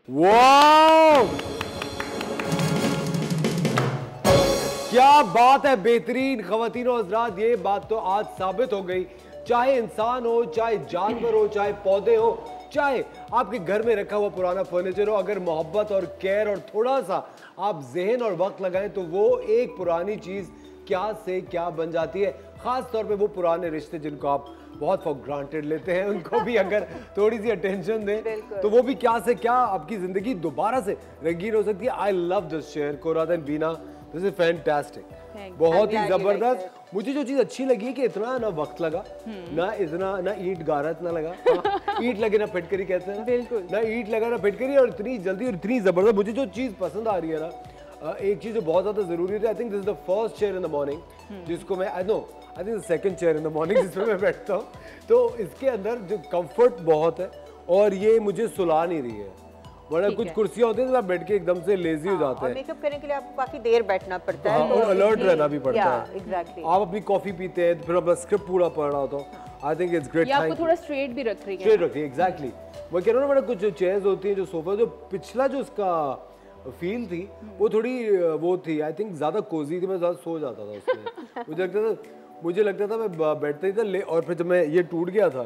वाओ, क्या बात है, बेहतरीन। ख़वातीन और हज़रात, ये बात तो आज साबित हो गई, चाहे इंसान हो, चाहे जानवर हो, चाहे पौधे हो, चाहे आपके घर में रखा हुआ पुराना फर्नीचर हो, अगर मोहब्बत और केयर और थोड़ा सा आप जहन और वक्त लगाएं तो वो एक पुरानी चीज़ क्या से क्या बन जाती है। ख़ास तौर पे वो पुराने रिश्ते जिनको आप बहुत फॉर ग्रांटेड लेते हैं, उनको भी अगर थोड़ी सी अटेंशन दें तो वो भी क्या से क्या आपकी ज़िंदगी दोबारा से रंगीन हो सकती है। I love this share, Qurat and Bina, this is fantastic, बहुत ही ज़बरदस्त। मुझे जो चीज़ अच्छी लगी है कि इतना ना वक्त लगा, ना इतना ना ईंट गारत ना लगा, ईंट लगे ना फिटकरी कहते हैं, बिल्कुल ना ईंट लगा ना फिटकरी, और इतनी जल्दी और इतनी ज़बरदस्त। मुझे जो चीज़ पसंद आ रही है ना, एक चीज़ जो बहुत ज़्यादा ज़रूरी है, आई think this is the first chair in the morning जिसको मैं I think second chair in the morning जिसमें मैं बैठता हूँ, तो इसके अंदर जो कंफर्ट बहुत है, और ये मुझे सुला नहीं रही है, वरना कुछ कुर्सियां होती हैं तो आप बैठ के एकदम से लेजी हो जाते हैं। मेकअप करने के लिए आपको काफी देर बैठना पड़ता है, और अलर्ट रहना भी पड़ता है। एग्जैक्टली, आप अपनी कॉफी पीते हैं, फिर अपना स्क्रिप्ट पूरा पढ़ रहा होता हूँ। आई थिंक इट्स ग्रेट, आपको थोड़ा स्ट्रेट भी रख रही है, स्ट्रेट रखती है, एग्जैक्टली। वो कह रहा हूँ ना, कुछ चेयर्स होती हैं जो सोफा, जो पिछला जो उसका फील थी वो थोड़ी वो थी, आई थिंक ज़्यादा कोजी थी, मैं ज़्यादा सो जाता था उसमें। मुझे लगता था मैं बैठता ही था, और फिर जब मैं ये टूट गया था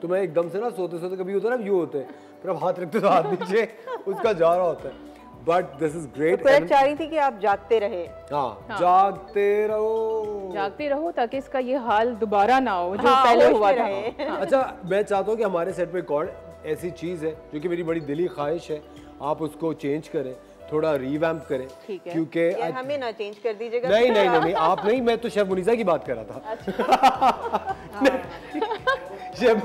तो मैं एकदम से ना सोते सोते कभी होता है ना, यूँ होते हैं, फिर आप हाथ रखते तो हाथ नीचे उसका जा रहा होता है। But this is great. तो चाह रही थी कि आप जागते रहे। हाँ, जागते रहो ताकि इसका ये हाल दोबारा ना हो जो पहले हुआ था। अच्छा, मैं चाहता हूँ कि हमारे सेट पे एक और ऐसी चीज़ है जो कि मेरी बड़ी दिली ख्वाहिश है, आप उसको चेंज करें, थोड़ा रिवैम्प करें, क्योंकि हमें ना चेंज कर दीजिएगा। नहीं, आप नहीं, मैं तो शेफ मुनीसा की बात कर रहा था। शेफ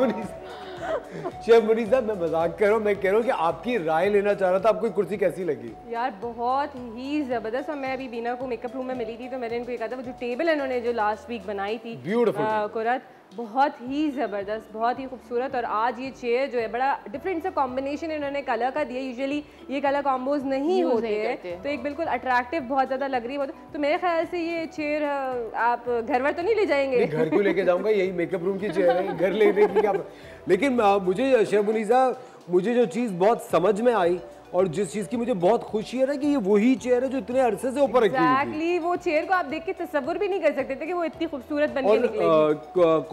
मुनीसा, मैं मजाक कर रहा हूँ, मैं कह रहा हूँ कि आपकी राय लेना चाह रहा था, आपको कुर्सी कैसी लगी? यार बहुत ही जबरदस्त। और मैं अभी बीना को मेकअप रूम में मिली थी तो मैंने इनको कहा था वो जो टेबल इन्होंने जो लास्ट वीक बनाई थी, ब्यूटीफुल कुरत, बहुत ही ज़बरदस्त, बहुत ही खूबसूरत। और आज ये चेयर जो है बड़ा डिफरेंट सा कॉम्बिनेशन इन्होंने कलर का दिया, यूजुअली ये कलर कॉम्बोज नहीं होते हैं, तो एक बिल्कुल अट्रैक्टिव बहुत ज़्यादा लग रही है। तो मेरे ख्याल से ये चेयर आप घर वर तो नहीं ले जाएंगे? घर क्यों लेके जाऊंगा, यही मेकअप रूम की चेयर है, घर लेने की क्या। लेकिन मुझे शेफ मुनीसा, मुझे जो चीज़ बहुत समझ में आई और जिस चीज़ की मुझे बहुत खुशी है ना, कि ये वही चेयर है जो इतने अरसे से ऊपर रखी हुई थी। Exactly, वो चेयर को आप देख के तसव्वुर भी नहीं कर सकते थे कि वो इतनी खूबसूरत बन के निकलेगी।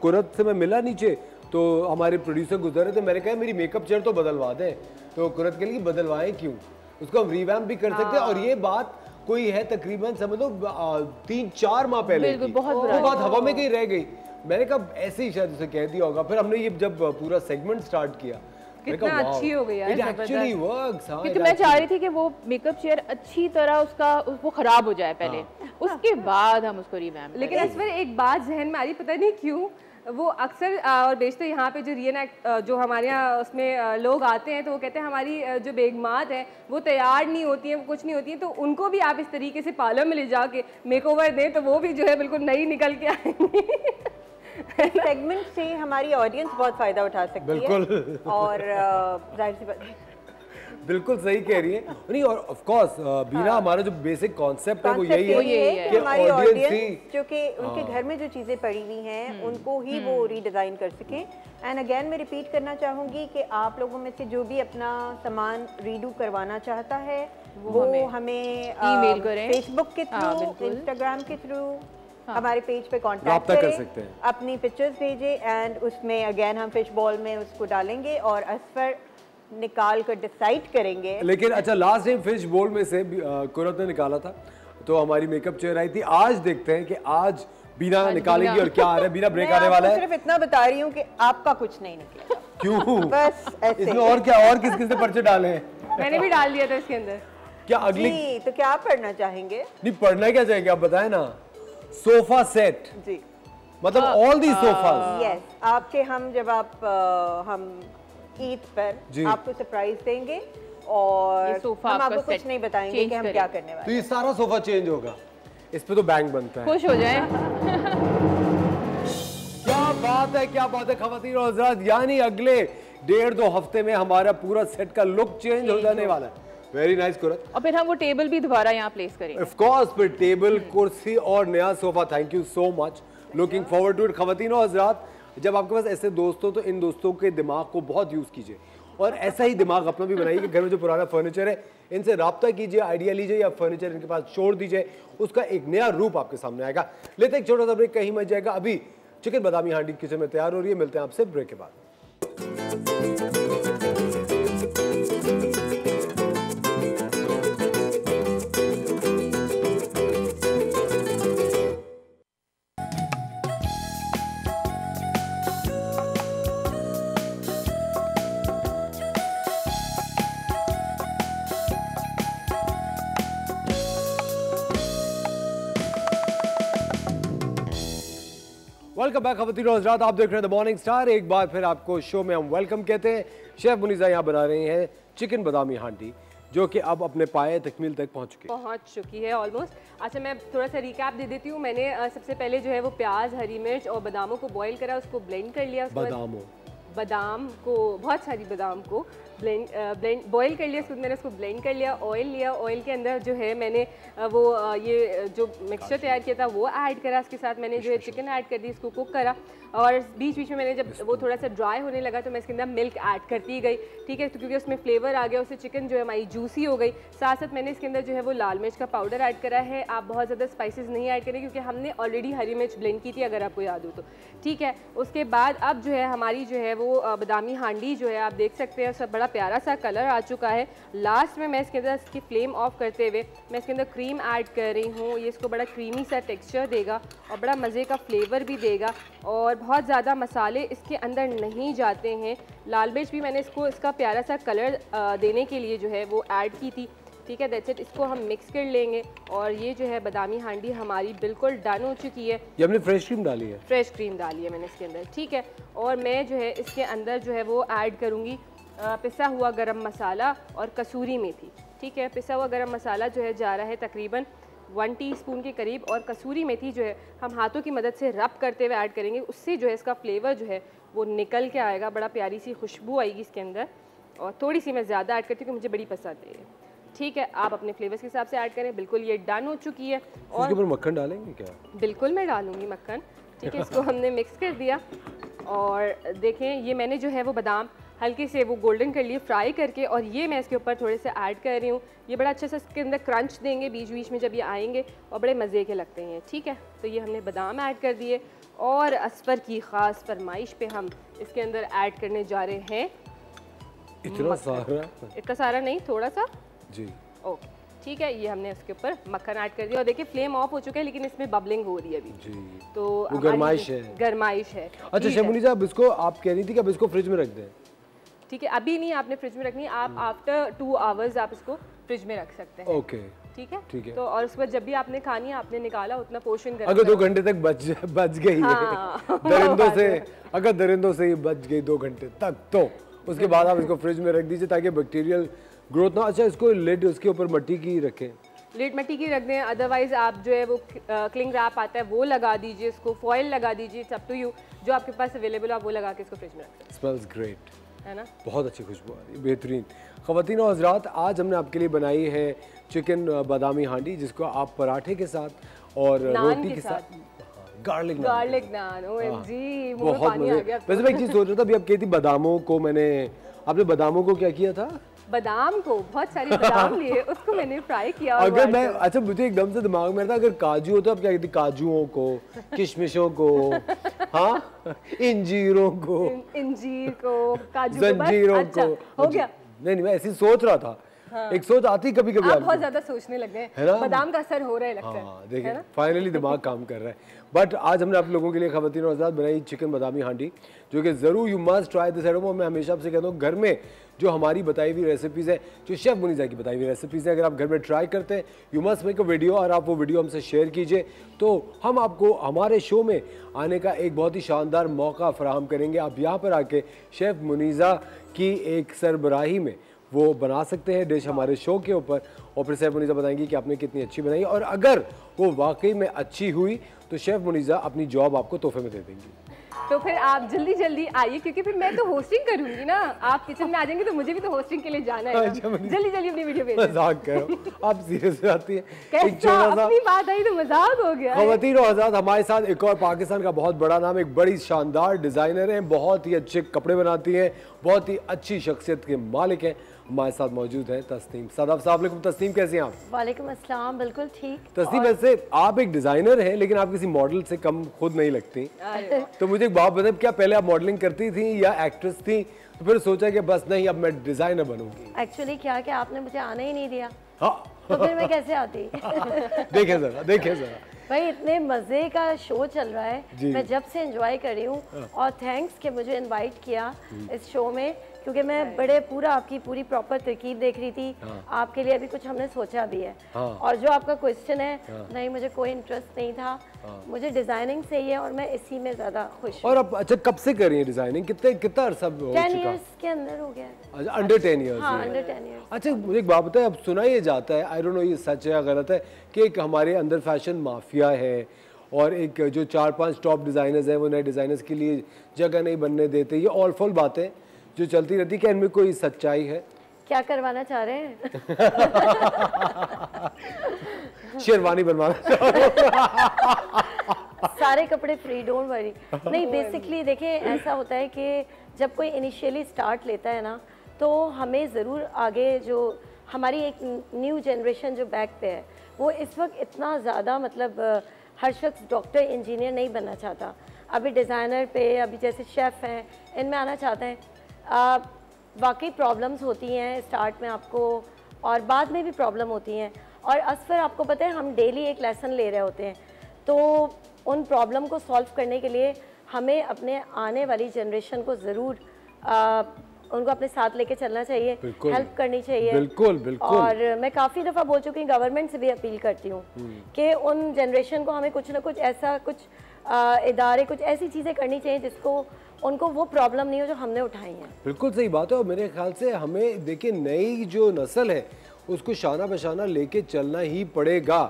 कुरत से मैं मिला नीचे तो हमारे प्रोड्यूसर गुजर रहे थे, मैंने कहा मेरी मेकअप चेयर तो बदलवा दें, तो कुरत के लिए बदलवाएं क्यों, उसको हम रिवैम्प भी कर सकते हैं। और ये बात कोई है तकरीबन समझ लो 3-4 माह पहले की, वो बात हवा में कहीं रह गई। मैंने कहा ऐसे ही शायद उसे कह दिया होगा। फिर हमने ये जब पूरा सेगमेंट स्टार्ट किया, कितना अच्छी हो गई यार, इट एक्चुअली वर्क्स। हाँ, क्योंकि मैं चाह रही थी कि वो मेकअप चेयर अच्छी तरह वो खराब हो जाए पहले, उसके बाद हम उसको रिवैम्प। लेकिन असवर एक बात जहन में आ रही, पता नहीं क्यों वो अक्सर और बेशतर यहाँ पे जो रीएनएक्ट जो हमारे यहाँ उसमें लोग आते हैं तो वो कहते हैं हमारी जो बेगमात हैं वो तैयार नहीं होती हैं, वो कुछ नहीं होती हैं, तो उनको भी आप इस तरीके से पार्लर में ले जाके मेकओवर दें तो वो भी जो है बिल्कुल नई निकल के आएंगी। सेगमेंट से हमारी ऑडियंस बहुत फायदा उठा सकती है। बिल्कुल। और जाहिर सी बात, बिल्कुल सही कह रही है। नहीं, और ऑफ कोर्स बीना हमारा जो बेसिक कॉन्सेप्ट है वो यही है कि हमारी ऑडियंस जो कि उनके घर में जो चीज़ें पड़ी हुई हैं उनको ही वो रीडिज़ाइन कर सकें। एंड अगेन मैं रिपीट करना चाहूँगी कि आप लोगों में से जो भी अपना सामान रीडू करवाना चाहता है वो हमें ईमेल करें, फेसबुक के थ्रू, इंस्टाग्राम के थ्रू, हमारे पेज पे कांटेक्ट कर सकते हैं, अपनी पिक्चर्स भेजें एंड उसमें अगेन हम फिश बॉल में उसको डालेंगे और असफर निकाल कर डिसाइड करेंगे। लेकिन अच्छा, लास्ट टाइम फिश बोल में से कुरत ने निकाला था तो हमारी मेकअप चेयर आई थी। आज देखते हैं कि आज बीना निकालेगी और क्या आ रहा है। बीना ब्रेक आने वाला है। सिर्फ इतना बता रही हूँ कि आपका कुछ नहीं निकलेगा। क्यों? बस ऐसे। इसमें और क्या, और किस किस ने पर्चे डाले हैं? मैंने भी डाल दिया था इसके अंदर। क्या अगली जी, तो क्या आप पढ़ना चाहेंगे? नहीं, पढ़ना क्या चाहेंगे आप बताएं ना। सोफा सेट, जी, मतलब ऑल दी सोफास। यस, आपके हम जब आप हम ईद पर आपको सरप्राइज देंगे और हम आपको कुछ नहीं बताएंगे कि हम क्या करने वाले। तो ये सारा सोफा चेंज होगा, इस पे तो बैंक बनता है। खुश हो जाए। क्या बात है, क्या बात है खवातीन और हज़रात, यानी अगले 1.5-2 हफ्ते में हमारा पूरा सेट का लुक चेंज हो जाने वाला है। Very nice कुरत। और फिर हम वो टेबल भी दोबारा यहाँ प्लेस करेंगे। ऑफ कोर्स, फिर टेबल, कुर्सी और नया sofa. Thank you so much, looking forward to it. खवातीन और हज़रात, जब आपके पास ऐसे दोस्त हो तो इन दोस्तों के दिमाग को बहुत यूज़ कीजिए और ऐसा ही दिमाग अपना भी बनाइए कि घर में जो पुराना फर्नीचर है इनसे रब्ता कीजिए, आइडिया लीजिए या फर्नीचर इनके पास छोड़ दीजिए, उसका एक नया रूप आपके सामने आएगा। लेते एक छोटा सा ब्रेक, कहीं मच जाएगा। अभी चिकन बादामी हांडी किचन में तैयार हो रही है। मिलते हैं आपसे ब्रेक के बाद। वेलकम बैक खवातीन और हज़रात, आप देख रहे हैं द मॉर्निंग स्टार। एक बार फिर आपको शो में हम वेलकम कहते हैं। शेफ मुनीज़ा यहाँ बना रही हैं चिकन बादामी हांडी, जो कि अब अपने पाए तकमील तक पहुँच चुकी है ऑलमोस्ट। अच्छा, मैं थोड़ा सा रिकैप दे देती हूँ। मैंने सबसे पहले जो है वो प्याज, हरी मिर्च और बादामों को बॉईल करा, उसको ब्लेंड कर लिया। बादाम को, बहुत सारी बादाम को बॉईल कर लिया, उसके बाद मैंने उसको ब्लेंड कर लिया। ऑयल लिया, ऑयल के अंदर जो है मैंने वो ये जो मिक्सचर तैयार किया था वो ऐड करा। उसके साथ मैंने जो है चिकन ऐड कर दी, इसको कुक करा और बीच बीच में मैंने जब वो थोड़ा सा ड्राई होने लगा तो मैं इसके अंदर मिल्क ऐड करती गई, ठीक है, तो क्योंकि उसमें फ्लेवर आ गया, उससे चिकन जो है हमारी जूसी हो गई। साथ साथ मैंने इसके अंदर जो है वो लाल मिर्च का पाउडर ऐड करा है। आप बहुत ज़्यादा स्पाइसेस नहीं ऐड करें क्योंकि हमने ऑलरेडी हरी मिर्च ब्लेंड की थी, अगर आपको याद हो तो, ठीक है। उसके बाद अब जो है हमारी जो है वो बादामी हांडी जो है आप देख सकते हैं सब बड़ा प्यारा सा कलर आ चुका है। लास्ट में मैं इसके अंदर इसकी फ्लेम ऑफ करते हुए मैं इसके अंदर क्रीम ऐड कर रही हूँ। ये इसको बड़ा क्रीमी सा टेक्सचर देगा और बड़ा मज़े का फ्लेवर भी देगा और बहुत ज़्यादा मसाले इसके अंदर नहीं जाते हैं। लाल मिर्च भी मैंने इसका प्यारा सा कलर देने के लिए जो है वो ऐड की थी, ठीक है। That's it. इसको हम मिक्स कर लेंगे और ये जो है बादामी हांडी हमारी बिल्कुल डन हो चुकी है। ये हमने फ्रेश क्रीम डाली है, फ्रेश क्रीम डाली है मैंने इसके अंदर, ठीक है। और मैं जो है इसके अंदर जो है वो ऐड करूँगी पिसा हुआ गरम मसाला और कसूरी मेथी, ठीक है। पिसा हुआ गरम मसाला जो है जा रहा है तकरीबन 1 टीस्पून के करीब और कसूरी मेथी जो है हम हाथों की मदद से रब करते हुए ऐड करेंगे। उससे जो है इसका फ्लेवर जो है वो निकल के आएगा, बड़ा प्यारी सी खुशबू आएगी इसके अंदर। और थोड़ी सी मैं ज़्यादा ऐड करती हूँ, मुझे बड़ी पसंद है, ठीक है। आप अपने फ्लेवर्स के हिसाब से ऐड करें। बिल्कुल ये डन हो चुकी है। और इसके ऊपर मक्खन डालेंगे क्या? बिल्कुल मैं डालूँगी मक्खन, ठीक है। इसको हमने मिक्स कर दिया और देखें ये मैंने जो है वो बादाम हल्के से वो गोल्डन कर लिए फ्राई करके और ये मैं इसके ऊपर थोड़े से ऐड कर रही हूँ। ये बड़ा अच्छा सा इसके अंदर क्रंच देंगे बीच बीच में जब ये आएंगे और बड़े मज़े के लगते हैं, ठीक है। तो ये हमने बादाम ऐड कर दिए और असफर की ख़ास फरमाइश पे हम इसके अंदर ऐड करने जा रहे हैं इतना सारा नहीं, थोड़ा सा जी। ओके, ठीक है, ये हमने उसके ऊपर मक्खन ऐड कर दिया और देखिए फ्लेम ऑफ हो चुका है, लेकिन इसमें बबलिंग हो रही है अभी जी। तो वो गरमाइश है। गरमाइश है। अच्छा शेफ मुनीसा, अब इसको आप कह रही थी कि अब इसको फ्रिज में रख दें? ठीक है, अभी नहीं आपने फ्रिज में रखनी, आप आफ्टर 2 आवर्स आप इसको फ्रिज में रख सकते हैं। ओके, ठीक है, ठीक है। तो और उसके बाद जब भी आपने खानी है, आपने निकाला उतना पोर्शन कर, अगर 2 घंटे तक बच गई है दरिंदों से, अगर दरिंदों से ही बच गई 2 घंटे तक, तो उसके बाद आप इसको फ्रिज में रख दीजिए ताकि बैक्टीरियल ग्रोथ ना। अच्छा, इसको लिड उसके ऊपर मिट्टी की रखें? लिड मिट्टी की रख दें, अदरवाइज आप जो है वो क्लिंग रैप आता है वो लगा दीजिए, इसको फॉइल लगा दीजिए, अप टू यू, जो आपके पास अवेलेबल है आप वो लगा के इसको फ्रिज में रख सकते हैं। स्मेल्स ग्रेट, है ना, बहुत अच्छी खुशबू आ रही है, बेहतरीन। ख़वातीन और हज़रात, आज हमने आपके लिए बनाई है चिकन बादामी हांडी, जिसको आप पराठे के साथ और रोटी के साथ, गार्लिक नान, ओएमजी, मुंह में बहुत पानी आ गया। वैसे मैं एक चीज़ सोच रहा था, अभी आप कहती बादामों को, आपने बादामों को क्या किया था? बादाम को, बहुत सारे बादाम लिए, उसको मैंने फ्राई किया। अगर मैं, अच्छा मुझे एकदम से दिमाग में था, अगर काजू हो तो आप क्या कहती? काजुओं को, किशमिशों को, हाँ, इंजीरों को, इंजीर को, काजू को, जंजीरों को, हो गया। नहीं, मैं ऐसे सोच रहा था। हाँ। एक सोच आती कभी कभी, आप बहुत ज्यादा सोचने लग गए, बादाम का असर हो रहा है लगता है। देखिए फाइनली दिमाग काम कर रहा है। बट आज हमने आप लोगों के लिए ख़वातीन और हज़रात बनाई चिकन बादामी हांडी, जो कि ज़रूर you must try this at home. मैं हमेशा आपसे कहता हूँ, घर में जो हमारी बताई हुई रेसिपीज़ है, जो शेफ़ मुनीसा की बताई हुई रेसिपीज़ है, अगर आप घर में ट्राई करते हैं, you must make a video और आप वो वीडियो हमसे शेयर कीजिए, तो हम आपको हमारे शो में आने का एक बहुत ही शानदार मौका फराहम करेंगे। आप यहाँ पर आके शेफ़ मुनीसा की एक सरबराही में वो बना सकते हैं डिश हमारे शो के ऊपर, और फिर शेफ़ मुनीसा बताएंगी कि आपने कितनी अच्छी बनाई, और अगर वो वाकई में अच्छी हुई तो शेफ़ मुनीसा अपनी जॉब आपको तोहफे में दे देंगी। तो फिर आप जल्दी जल्दी आइए, क्योंकि फिर मैं तो होस्टिंग करूंगी ना, आप किचन में आ जाएंगे तो मुझे भी तो होस्टिंग के लिए जाना है। जल्दी जल्दी अपनी वीडियो भेजिए। मजाक करो, आप सीरियस आती है? अपनी बात आई तो मजाक हो गया। ख़वातीन और हज़रात, हमारे साथ एक और पाकिस्तान का बहुत बड़ा नाम, एक बड़ी शानदार डिज़ाइनर है, बहुत ही अच्छे कपड़े बनाती हैं, बहुत ही अच्छी शख्सियत के मालिक हैं, हमारे साथ मौजूद है तस्नीम सादाब। अस्सलाम वालेकुम तस्नीम, कैसी हैं आप? वालेकुम अस्सलाम, बिल्कुल ठीक। तस्नीम, वैसे आप एक डिज़ाइनर हैं, लेकिन आप किसी मॉडल से कम खुद नहीं लगती, तो मुझे एक बात बताएं, क्या पहले आप मॉडलिंग करती थी या एक्ट्रेस थी, तो फिर सोचा कि बस नहीं, अब मैं डिज़ाइनर बनूंगी? एक्चुअली क्या कि आपने मुझे आने ही नहीं दिया, हाँ तो फिर मैं कैसे आती? देखें ज़रा भाई, इतने मज़े का शो चल रहा है, मैं जब से एंजॉय कर रही हूँ, और थैंक्स कि मुझे इनवाइट किया इस शो में, क्योंकि मैं बड़े पूरा आपकी पूरी प्रॉपर तरकीब देख रही थी। आपके लिए अभी कुछ हमने सोचा भी है, और जो आपका क्वेश्चन है, नहीं मुझे कोई इंटरेस्ट नहीं था, मुझे डिजाइनिंग से ही है और मैं इसी में ज्यादा खुश हूँ। और अब अच्छा, कब से कर रही हैं डिजाइनिंग? कितना अरसा हो चुका? 10 इयर्स के अंदर हो गया। अच्छा, अंडर 10 इयर्स। हाँ, अंडर 10 इयर्स। अच्छा, मुझे एक बात बताएं, अब सुना ये जाता है, आई डोंट नो ये सच है या गलत है, कि एक हमारे अंदर फैशन माफिया है, और एक जो 4-5 टॉप डिज़ाइनर्स हैं वो नए डिज़ाइनर्स के लिए जगह नहीं बनने देते। ये ऑल फॉल बातें जो चलती रहती है, क्या इनमें कोई सच्चाई है? क्या करवाना चाह रहे हैं? शेरवानी बनवाना चाह रहे हैं? सारे कपड़े फ्री, डोंट वरी। नहीं, बेसिकली देखिए, ऐसा होता है कि जब कोई इनिशियली स्टार्ट लेता है ना, तो हमें ज़रूर आगे जो हमारी एक न्यू जनरेशन जो बैक पे है, वो इस वक्त इतना ज़्यादा, मतलब हर शख्स डॉक्टर इंजीनियर नहीं बनना चाहता, अभी डिज़ाइनर पे, अभी जैसे शेफ़ हैं, इनमें आना चाहते हैं। वाकई प्रॉब्लम्स होती हैं स्टार्ट में आपको, और बाद में भी प्रॉब्लम होती हैं, और असफर आपको पता है हम डेली एक लेसन ले रहे होते हैं, तो उन प्रॉब्लम को सॉल्व करने के लिए हमें अपने आने वाली जनरेशन को ज़रूर उनको अपने साथ लेके चलना चाहिए, हेल्प करनी चाहिए। बिल्कुल बिल्कुल। और मैं काफ़ी दफ़ा बोल चुकी हूँ, गवर्नमेंट से भी अपील करती हूँ कि उन जनरेशन को हमें कुछ ना कुछ ऐसा, कुछ इदारे, कुछ ऐसी चीज़ें करनी चाहिए जिसको उनको वो प्रॉब्लम नहीं हो जो हमने उठाई है। बिल्कुल सही बात है, और मेरे ख्याल से हमें देखिए नई जो नस्ल है उसको शाना बशाना लेके चलना ही पड़ेगा।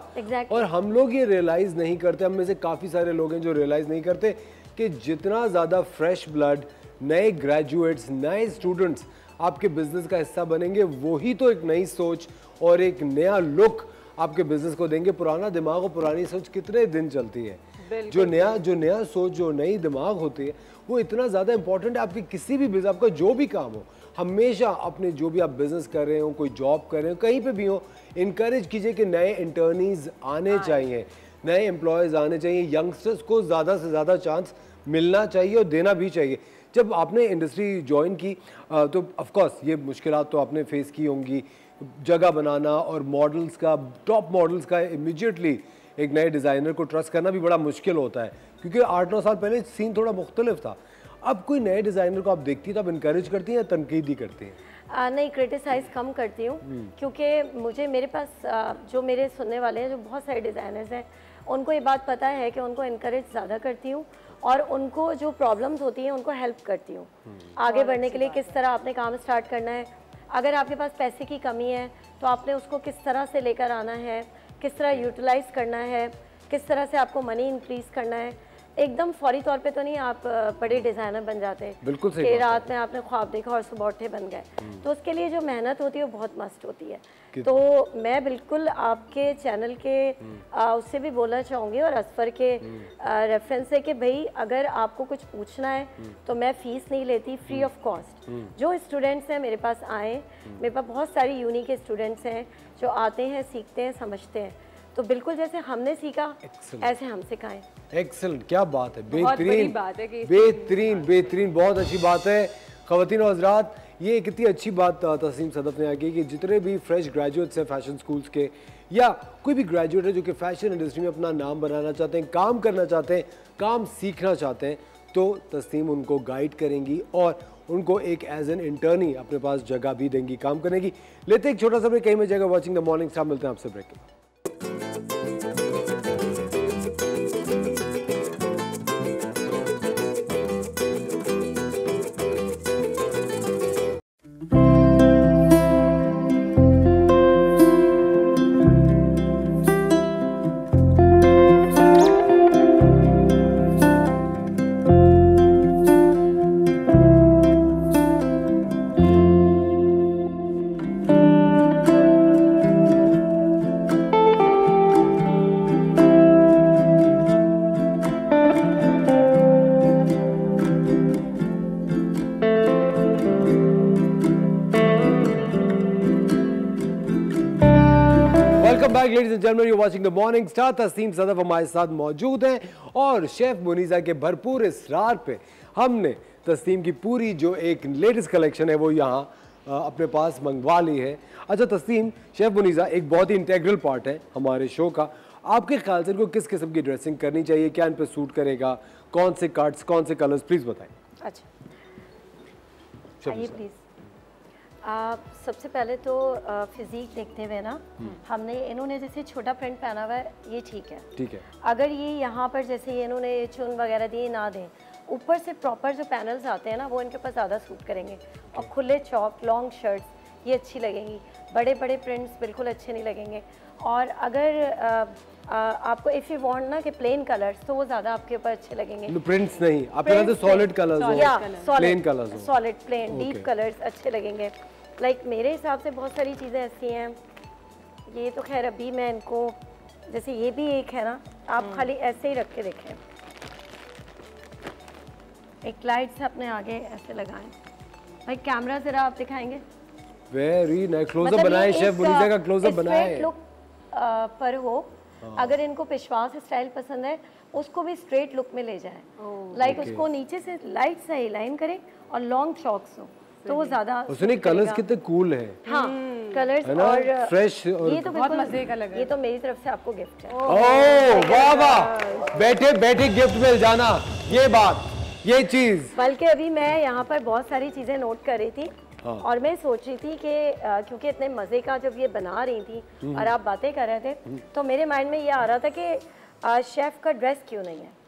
और हम लोग ये रियलाइज़ नहीं करते, हम में से काफ़ी सारे लोग हैं जो रियलाइज़ नहीं करते कि जितना ज़्यादा फ्रेश ब्लड, नए ग्रेजुएट्स, नए स्टूडेंट्स आपके बिजनेस का हिस्सा बनेंगे, वही तो एक नई सोच और एक नया लुक आपके बिजनेस को देंगे। पुराना दिमाग और पुरानी सोच कितने दिन चलती है, जो नया सोच, जो नई दिमाग होती है, वो इतना ज़्यादा इंपॉर्टेंट है आपके किसी भी बिजनेस, आपका जो भी काम हो। हमेशा अपने जो भी आप बिजनेस कर रहे हो, कोई जॉब कर रहे हो, कहीं पे भी हो, इनकरेज कीजिए कि नए इंटर्नीज आने चाहिए, नए एम्प्लॉयज़ आने चाहिए, यंगस्टर्स को ज़्यादा से ज़्यादा चांस मिलना चाहिए और देना भी चाहिए। जब आपने इंडस्ट्री ज्वाइन की तो ऑफ कोर्स ये मुश्किलात तो आपने फेस की होंगी, जगह बनाना और मॉडल्स का, टॉप मॉडल्स का इमीडिएटली एक नए डिज़ाइनर को ट्रस्ट करना भी बड़ा मुश्किल होता है, क्योंकि 8-9 साल पहले सीन थोड़ा मुख्तलिफ था। अब कोई नए डिज़ाइनर को आप देखती हैं तो आप इनकरेज करती हैं या तनकीद ही करती हैं? नहीं, क्रिटिसाइज़ कम करती हूँ, क्योंकि मेरे पास जो मेरे सुनने वाले हैं, जो बहुत सारे डिज़ाइनर्स हैं, उनको ये बात पता है कि उनको इनकरेज ज़्यादा करती हूँ और उनको जो प्रॉब्लम्स होती हैं उनको हेल्प करती हूँ आगे बढ़ने के लिए। किस तरह आपने काम स्टार्ट करना है, अगर आपके पास पैसे की कमी है तो आपने उसको किस तरह से लेकर आना है, किस तरह यूटिलाइज़ करना है, किस तरह से आपको मनी इंक्रीज़ करना है। एकदम फौरी तौर पे तो नहीं आप बड़े डिज़ाइनर बन जाते हैं, बिल्कुल सही कि रात में आपने ख्वाब देखा और सुबह उठे बन गए। तो उसके लिए जो मेहनत होती है वो बहुत मस्त होती है। तो मैं बिल्कुल आपके चैनल के उससे भी बोलना चाहूँगी और असफर के रेफरेंस से कि भाई अगर आपको कुछ पूछना है तो मैं फ़ीस नहीं लेती, फ्री ऑफ कॉस्ट। जो स्टूडेंट्स हैं मेरे पास आए, मेरे पास बहुत सारी यूनी के स्टूडेंट्स हैं जो आते हैं, सीखते हैं, समझते हैं, तो बिल्कुल जैसे हमने सीखा ऐसे हम सिखाएं। एक्सेलेंट, क्या बात है, बहुत बड़ी बेहतरीन बात है कि बेहतरीन बेहतरीन, बहुत अच्छी बात है। ख़वातीन और हज़रात, ये कितनी अच्छी बात तस्नीम सदफ ने आगे कि जितने भी फ्रेश ग्रेजुएट्स हैं फैशन स्कूल्स के, या कोई भी ग्रेजुएट है जो कि फैशन इंडस्ट्री में अपना नाम बनाना चाहते हैं, काम करना चाहते हैं, काम सीखना चाहते हैं, तो तस्नीम उनको गाइड करेंगी और उनको एक एज एन इंटर्नी अपने पास जगह भी देंगी काम करने की। लेते एक छोटा सा ब्रेक, कहीं में जगह वॉचिंग द मॉर्निंग स्टार, मिलते हैं आपसे ब्रेक के बाद। Ladies and gentleman, you watching the morning star. Tasneem Sadaf हमारे साथ मौजूद हैं और शेफ मुनीजा के भरपूर इसरार पे हमने तस्नीम की पूरी जो एक लेटेस्ट कलेक्शन है वो यहाँ अपने पास मंगवा ली है। अच्छा तस्नीम, शेफ मुनीजा एक बहुत ही इंटेग्रल पार्ट है हमारे शो का। आपके ख्याल से इनको किस किस्म की ड्रेसिंग करनी चाहिए, क्या इन पर सूट करेगा, कौन से कट्स, कौन से कलर्स, प्लीज बताएं। अच्छा आइए प्लीज़। सबसे पहले तो फिजिक देखते हुए ना, हमने इन्होंने जैसे छोटा प्रिंट पहना हुआ है, ये ठीक है, ठीक है। अगर ये यहाँ पर जैसे ये इन्होंने चुन वगैरह दिए ना दें, ऊपर से प्रॉपर जो पैनल्स आते हैं ना वो इनके पास ज़्यादा सूट करेंगे। और खुले चॉक लॉन्ग शर्ट्स ये अच्छी लगेंगी, बड़े बड़े प्रिंट्स बिल्कुल अच्छे नहीं लगेंगे। और अगर आपको इफ यू वांट ना कि प्लेन कलर्स, तो वो ज़्यादा आपके ऊपर अच्छे लगेंगे। प्रिंट्स नहीं, आपके पास सॉलिड कलर्स हो, या प्लेन कलर्स हो, सॉलिड प्लेन डीप कलर्स अच्छे लगेंगे। लाइक मेरे हिसाब से बहुत सारी चीज़ें ऐसी हैं, ये तो खैर अभी मैं इनको, जैसे ये भी एक है ना, आप खाली ऐसे ही रख के देखें, एक लाइट से अपने आगे ऐसे लगाएं। भाई कैमरा जरा आप दिखाएंगे, वेरी नाइस, क्लोजअप बनाए शेफ मुनीजा का, क्लोजअप बनाए लुक पर हो। अगर इनको पेशवास स्टाइल पसंद है उसको भी स्ट्रेट लुक में ले जाएं। लाइक उसको नीचे से लाइट सा ही लाइन करें और लॉन्ग चॉक्स हो तो वो ज्यादा। उसने कलर्स कितने कूल है। हाँ कलर्स और फ्रेश, और ये तो बहुत मजे का लग रहा है। ये तो मेरी तरफ से आपको गिफ्ट है। ओह वाह वाह, बैठे बैठे गिफ्ट मिल जाना, ये बात, ये चीज। बल्कि अभी मैं यहाँ पर बहुत सारी चीजें नोट कर रही थी और मैं सोच रही थी कि क्योंकि इतने मजे का जब ये बना रही थी और आप बातें कर रहे थे, तो मेरे माइंड में ये आ रहा था कि शेफ का ड्रेस क्यों नहीं है।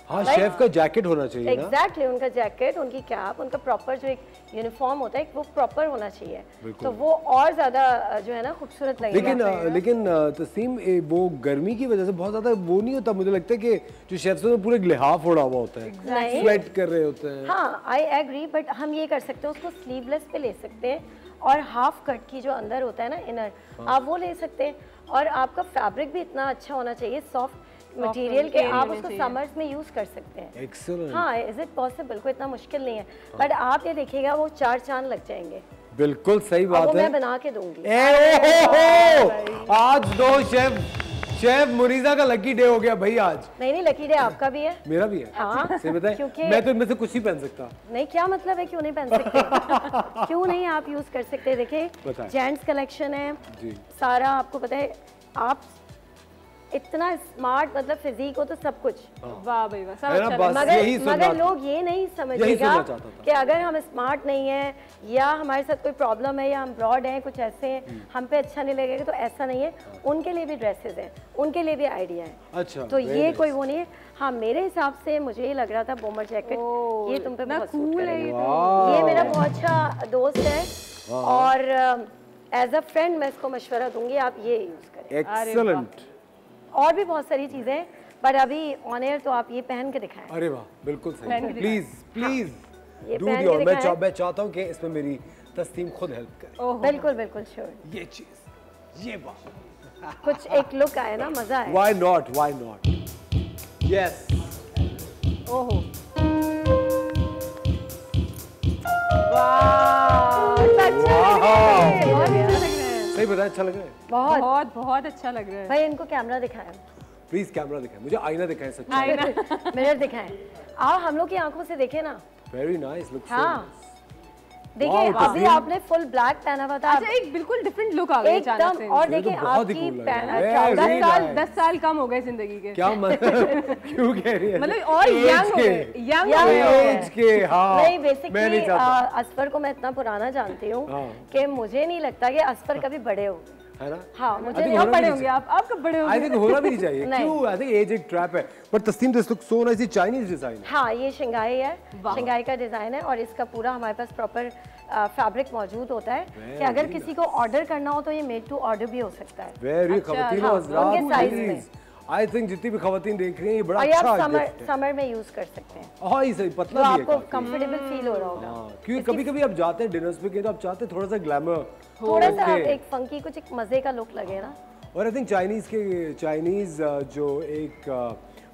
हाँ शेफ का जैकेट होना चाहिए ना। एग्जैक्टली, उनका जैकेट, उनकी कैप, उनका प्रॉपर जो एक यूनिफॉर्म होता है वो प्रॉपर होना चाहिए, तो वो और ज्यादा जो है ना खूबसूरत लगेगा। लेकिन तस्नीम वो गर्मी की वजह से बहुत ज्यादा वो नहीं होता, मुझे लगता है कि जो शेफ्स हैं पूरे लिहाफ ओढ़ा हुआ होता है, स्वेट कर रहे होते हैं। हाँ आई एग्री, बट हम ये कर सकते हैं, उसको स्लीवलेस पे ले सकते हैं और हाफ कट की जो अंदर होता है ना इनर, आप वो ले सकते हैं। और आपका फैब्रिक भी इतना अच्छा होना चाहिए, सॉफ्ट मटेरियल के, आप उसको समर्स में यूज कर सकते हैं। Excellent. हाँ इज इट पॉसिबल, कोई इतना मुश्किल नहीं है, बट आप ये देखिएगा वो 4 चांद लग जाएंगे। बिल्कुल सही बात है, मैं बना के दूंगी। आज दो शेफ मुनीजा का लकी डे हो गया भाई आज। नहीं लकी डे आपका भी है, मेरा भी है। हाँ सही बताए, क्योंकि मैं तो इनमें से कुछ ही पहन सकता। नहीं क्या मतलब है क्यों नहीं पहन सकते? क्यों नहीं आप यूज कर सकते? देखिए जेंट्स कलेक्शन है जी। सारा, आपको पता है आप इतना स्मार्ट, मतलब फिजिक हो तो सब कुछ। वाह भाई वाह, सब है ना, अच्छा बस लगा। यही सुनना मगर था। लोग ये नहीं समझेगा कि अगर हम स्मार्ट नहीं है या हमारे साथ कोई प्रॉब्लम है या हम ब्रॉड हैं, कुछ ऐसे हैं, हम पे अच्छा नहीं लगेगा, तो ऐसा नहीं है। उनके लिए भी ड्रेसेस हैं, उनके लिए भी आइडिया है। अच्छा, तो ये कोई वो नहीं है। हाँ मेरे हिसाब से मुझे ये लग रहा था बॉमर जैकेट, ये तुम पे बहुत सूट करेगा। ये मेरा बहुत अच्छा दोस्त है और एज अ फ्रेंड मैं इसको मशवरा दूंगी आप ये यूज करें। एक्सीलेंट। और भी बहुत सारी चीजें, पर अभी ऑन एयर तो आप ये पहन के दिखाएं। अरे वाह, बिल्कुल सही। प्लीज प्लीज ये डू पहन योर, के मैं दिखाएं। चाहता हूँ कि इसमें मेरी तस्नीम खुद हेल्प करे। बिल्कुल बिल्कुल श्योर। ये चीज, ये बात, कुछ एक लुक आए ना, मजा आए। Why not, why not. Yes. ओहो वाह, अच्छा लग रहा है, बहुत अच्छा लग रहा है। सही बताया, अच्छा लग रहा है। बहुत बहुत बहुत अच्छा लग रहा है। भाई इनको कैमरा दिखाएं, प्लीज कैमरा दिखाएं, मुझे आईना दिखाएं सच में। आईना। मिरर दिखाएं। आओ हम लोग की आंखों से देखें ना। वेरी नाइस, लुक सो हाँ नाइस। देखिए Wow, अभी Tasneem। आपने फुल ब्लैक पहना हुआ था। अच्छा एक बिल्कुल डिफरेंट लुक आ गया अचानक एकदम। से। और ये तो देखिए बहुत ही आपकी cool लग रहा है। Trouser Very nice। 10 साल कम हो गए जिंदगी के। क्या मतलब क्यों कह रही है? मतलब और Age यंग हो के। गए, यंग हो Young गए। हो गए। एज के, हाँ। नहीं मैं नहीं बेसिकली चाहता, असफर को मैं इतना पुराना जानती हूँ हाँ। कि मुझे नहीं लगता कि असफर कभी बड़े हो। है ना? हाँ मुझे think नहीं होना भी बड़े नहीं होंगे आप कब बड़े आई होंगे? थिंक होना भी नहीं चाहिए। नहीं। क्यों? आई थिंक एज एक ट्रैप है। पर Tasneem, this look so nice. ये चाइनीज डिजाइन है। हाँ ये शंघाई है, शंघाई का डिजाइन है और इसका पूरा हमारे पास प्रॉपर फैब्रिक मौजूद होता है कि अगर किसी को ऑर्डर करना हो तो ये मेड टू ऑर्डर भी हो सकता है। वेरी खवातीन हाँ, उनके size में। आई थिंक जितनी भी खवातीन देख रही हैं, ये बड़ा और ये अच्छा आप गिफ्ट है। समर में यूज कर सकते हैं, हाँ ये सही, तो पतला भी है आपको काफी। कंफर्टेबल फील हो रहा होगा। हाँ, क्योंकि कभी-कभी आप जाते हैं डिनर्स पे, तो आप चाहते हैं थोड़ा सा ग्लैमर, थोड़ा सा एक फंकी, कुछ एक मजे का लुक लगे ना। और आई थिंक चाइनीज जो एक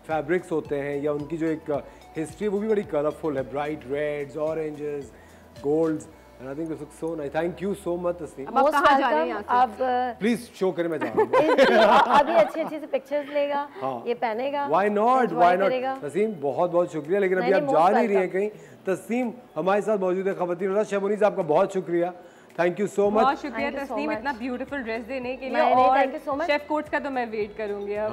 फैब्रिक्स होते हैं या उनकी जो एक हिस्ट्री है वो भी बड़ी कलरफुल है, bright reds, oranges, golds, and I think this looks so nice. Thank you so much Tasneem. अब आप कहाँ जा रहे हैं यहाँ से? अब प्लीज शो करें, मैं जा रहा हूँ। अभी अच्छी से पिक्चर्स लेगा, ये पहनेगा, व्हाई नॉट, enjoy व्हाई करेगा। नॉट। तस्नीम बहुत बहुत शुक्रिया, लेकिन अभी नहीं, आप जा most नहीं रही हैं welcome। कहीं। तस्नीम हमारे साथ मौजूद है खवातीन। शेमुनीज आपका बहुत शुक्रिया, थैंक यू सो मच। बहुत शुक्रिया Thank you so Tasneem much। इतना ब्यूटीफुल ड्रेस देने के लिए। नहीं, नहीं, और thank you so much। Chef quotes का तो मैं वेट करूंगी अब।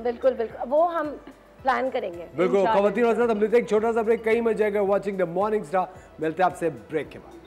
बिल्कुल बिल्कुल, वो हम प्लान करेंगे। बिल्कुल खवातीन और हम लेते हैं एक छोटा सा ब्रेक, कहीं मच जाएगा वाचिंग द मॉर्निंग स्टार। मिलते हैं आपसे ब्रेक के बाद।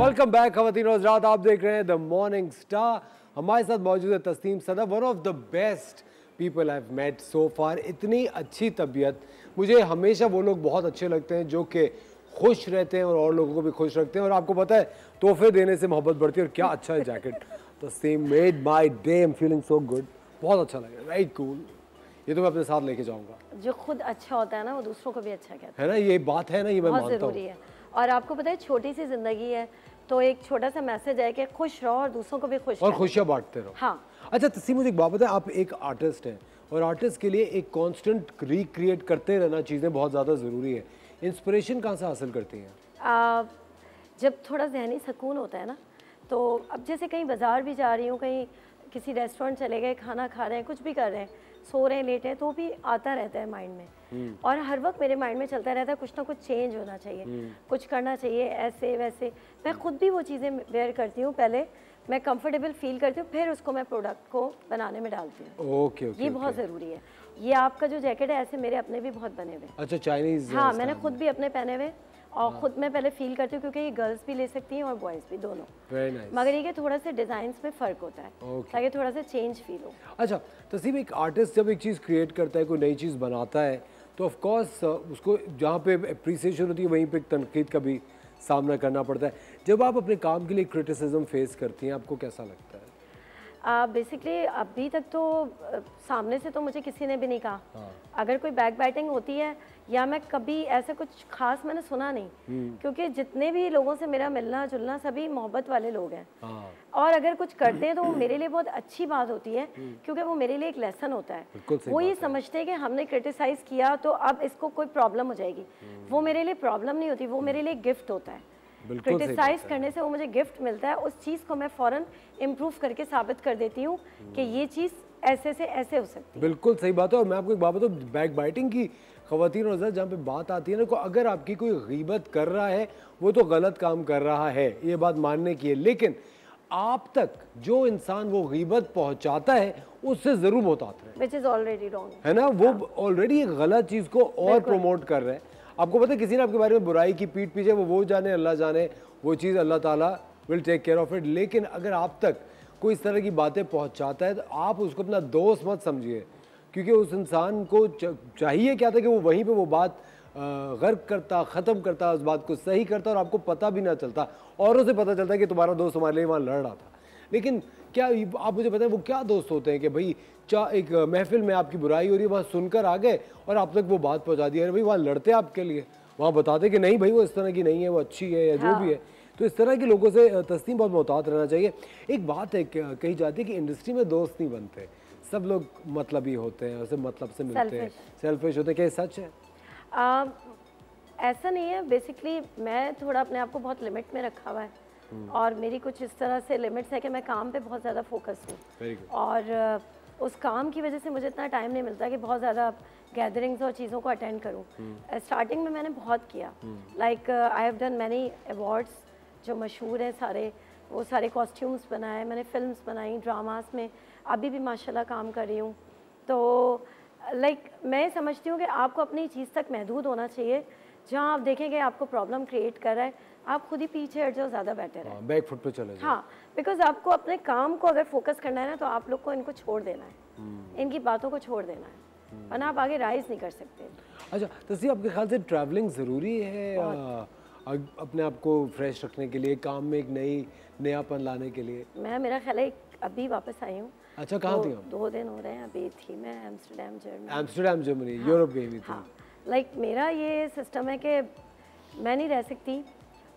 वेलकम बैक खवातीन और हज़रात, आप देख रहे हैं द मॉर्निंग स्टार। हमारे साथ मौजूद है Tasneem Sadaf, one of the best people I have met so far. इतनी अच्छी तबीयत, मुझे हमेशा वो लोग बहुत अच्छे लगते हैं जो कि खुश रहते हैं और लोगों को भी खुश रखते हैं। और आपको पता है तोहफे देने से मोहब्बत बढ़ती है, और क्या अच्छा है jacket. Tasneem made my day, I am feeling so good, बहुत अच्छा लगा, राइट कूल। ये तो मैं अपने साथ लेके जाऊंगा। जो खुद अच्छा होता है ना वो दूसरों को भी अच्छा कहता है ना, ये बात है ना, ये मैं है, बहुत मानता जरूरी हूँ। है। और आपको पता है छोटी सी जिंदगी है, तो एक छोटा सा मैसेज है कि खुश रहो और दूसरों को भी खुश और करो। खुशियाँ बांटते रहो। हाँ अच्छा तस्नीम, मुझे एक बात बताएं, आप एक आर्टिस्ट हैं और आर्टिस्ट के लिए एक कांस्टेंट रिक्रिएट करते रहना चीज़ें बहुत ज़्यादा ज़रूरी है। इंस्पिरेशन कहाँ से हासिल करती हैं? जब थोड़ा जहनी सुकून होता है ना, तो अब जैसे कहीं बाजार भी जा रही हूँ, कहीं किसी रेस्टोरेंट चले गए, खाना खा रहे हैं, कुछ भी कर रहे हैं, सो रहे हैं, लेटे हैं, तो भी आता रहता है माइंड में। और हर वक्त मेरे माइंड में चलता रहता है कुछ ना कुछ चेंज होना चाहिए, कुछ करना चाहिए, ऐसे वैसे। मैं खुद भी वो चीज़ें वेयर करती हूँ, पहले मैं कंफर्टेबल फील करती हूँ, फिर उसको मैं प्रोडक्ट को बनाने में डालती हूँ। ओके ओके, ये बहुत ज़रूरी है। ये आपका जो जैकेट है, ऐसे मेरे अपने भी बहुत बने हुए। अच्छा चाइनीज। हाँ मैंने खुद भी अपने पहने हुए, और खुद मैं पहले फील करती हूँ, क्योंकि ये गर्ल्स भी ले सकती हैं और बॉयज़ भी, दोनों। Very nice. मगर ये कि थोड़ा सा डिज़ाइंस में फ़र्क होता है ताकि थोड़ा सा चेंज फील हो। अच्छा तस्लीम, एक आर्टिस्ट जब एक चीज़ क्रिएट करता है, कोई नई चीज़ बनाता है, तो ऑफ कोर्स उसको जहाँ पे अप्रिसिएशन होती है वहीं पे तनकीद का भी सामना करना पड़ता है। जब आप अपने काम के लिए क्रिटिसिज्म फेस करती हैं, आपको कैसा लगता है? बेसिकली अभी तक तो सामने से तो मुझे किसी ने भी नहीं कहा। अगर कोई बैक बाइटिंग होती है या मैं कभी ऐसा कुछ खास मैंने सुना नहीं, क्योंकि जितने भी लोगों से मेरा मिलना जुलना सभी मोहब्बत वाले लोग हैं। और अगर कुछ करते हैं तो वो मेरे लिए बहुत अच्छी बात होती है, क्योंकि वो मेरे लिए एक लेसन होता है। वो ये समझते हैं कि हमने क्रिटिसाइज किया तो अब इसको कोई प्रॉब्लम हो जाएगी। वो मेरे लिए प्रॉब्लम नहीं होती, वो मेरे लिए गिफ्ट होता है। क्रिटिसाइज करने से वो मुझे गिफ्ट मिलता है, उस चीज़ को मैं फ़ौरन इम्प्रूव करके साबित कर देती हूँ कि ये चीज़ ऐसे से ऐसे हो सकती है। बिल्कुल सही बात है। और मैं आपको एक बात बताऊँ, बैक बाइटिंग की ख़वातीन और जहाँ पे बात आती है ना, को अगर आपकी कोई गीबत कर रहा है वो तो गलत काम कर रहा है, ये बात मानने की है, लेकिन आप तक जो इंसान वो गीबत पहुँचाता है उससे ज़रूर मुतातिर है, व्हिच इज़ ऑलरेडी रॉन्ग, है ना। वो ऑलरेडी एक गलत चीज़ को और प्रमोट कर रहे हैं। आपको पता है किसी ने आपके बारे में बुराई की पीठ पीछे, वो जाने अल्लाह जाने, वो चीज़ Allah Taala will take care of it. लेकिन अगर आप तक कोई इस तरह की बातें पहुंचाता है तो आप उसको अपना दोस्त मत समझिए, क्योंकि उस इंसान को चाहिए क्या था कि वो वहीं पे वो बात गर्क करता, ख़त्म करता, उस बात को सही करता और आपको पता भी ना चलता, औरों से पता चलता कि तुम्हारा दोस्त हमारे लिए वहाँ लड़ रहा था। लेकिन क्या आप मुझे बताएं वो क्या दोस्त होते हैं कि भाई एक महफिल में आपकी बुराई हो रही है, वहाँ सुनकर आ गए और आप तक वो बात पहुँचा दी, अरे भाई वहाँ लड़ते आपके लिए, वहाँ बताते कि नहीं भाई वो इस तरह की नहीं है, वो अच्छी है या जो भी है। तो इस तरह के लोगों से तस्लीम बहुत मोहतात रहना चाहिए। एक बात है कही जाती है कि इंडस्ट्री में दोस्त नहीं बनते, सब लोग मतलबी होते हैं, उसे मतलब से मिलते हैं, सेल्फिश होते हैं, क्या सच है? ऐसा नहीं है। बेसिकली मैं थोड़ा अपने आप को बहुत लिमिट में रखा हुआ है और मेरी कुछ इस तरह से लिमिट्स है कि मैं काम पे बहुत ज़्यादा फोकस हूँ और उस काम की वजह से मुझे इतना टाइम नहीं मिलता कि बहुत ज़्यादा गैदरिंग्स और चीज़ों को अटेंड करूँ। स्टार्टिंग में मैंने बहुत किया, like I have done many awards जो मशहूर हैं सारे, वो सारे कॉस्ट्यूम्स बनाए मैंने, फिल्म्स बनाई, ड्रामास में अभी भी माशाल्लाह काम कर रही हूँ। तो लाइक मैं समझती हूँ कि आपको अपनी चीज़ तक महदूद होना चाहिए। जहाँ आप देखें कि आपको प्रॉब्लम क्रिएट कर रहा है, आप खुद ही पीछे हट जाओ, ज़्यादा बेटर है। बैक फुट पे चले जाओ। हाँ, बिकॉज आपको अपने काम को अगर फोकस करना है ना, तो आप लोग को इनको छोड़ देना है, इनकी बातों को छोड़ देना है, वरना आप आगे राइज नहीं कर सकते। अच्छा तस्लीम, आपके ख्याल से ट्रैवलिंग ज़रूरी है अपने आप को फ्रेश रखने के लिए, काम में एक नयापन लाने के लिए? मेरा ख्याल है अभी वापस आई हूँ। अच्छा, कहाँ थी? 2 दिन हो रहे हैं। अभी थी मैं एम्स्टर्डम जर्मनी, यूरोप गई हुई थी। हाँ, लाइक मेरा ये सिस्टम है कि मैं नहीं रह सकती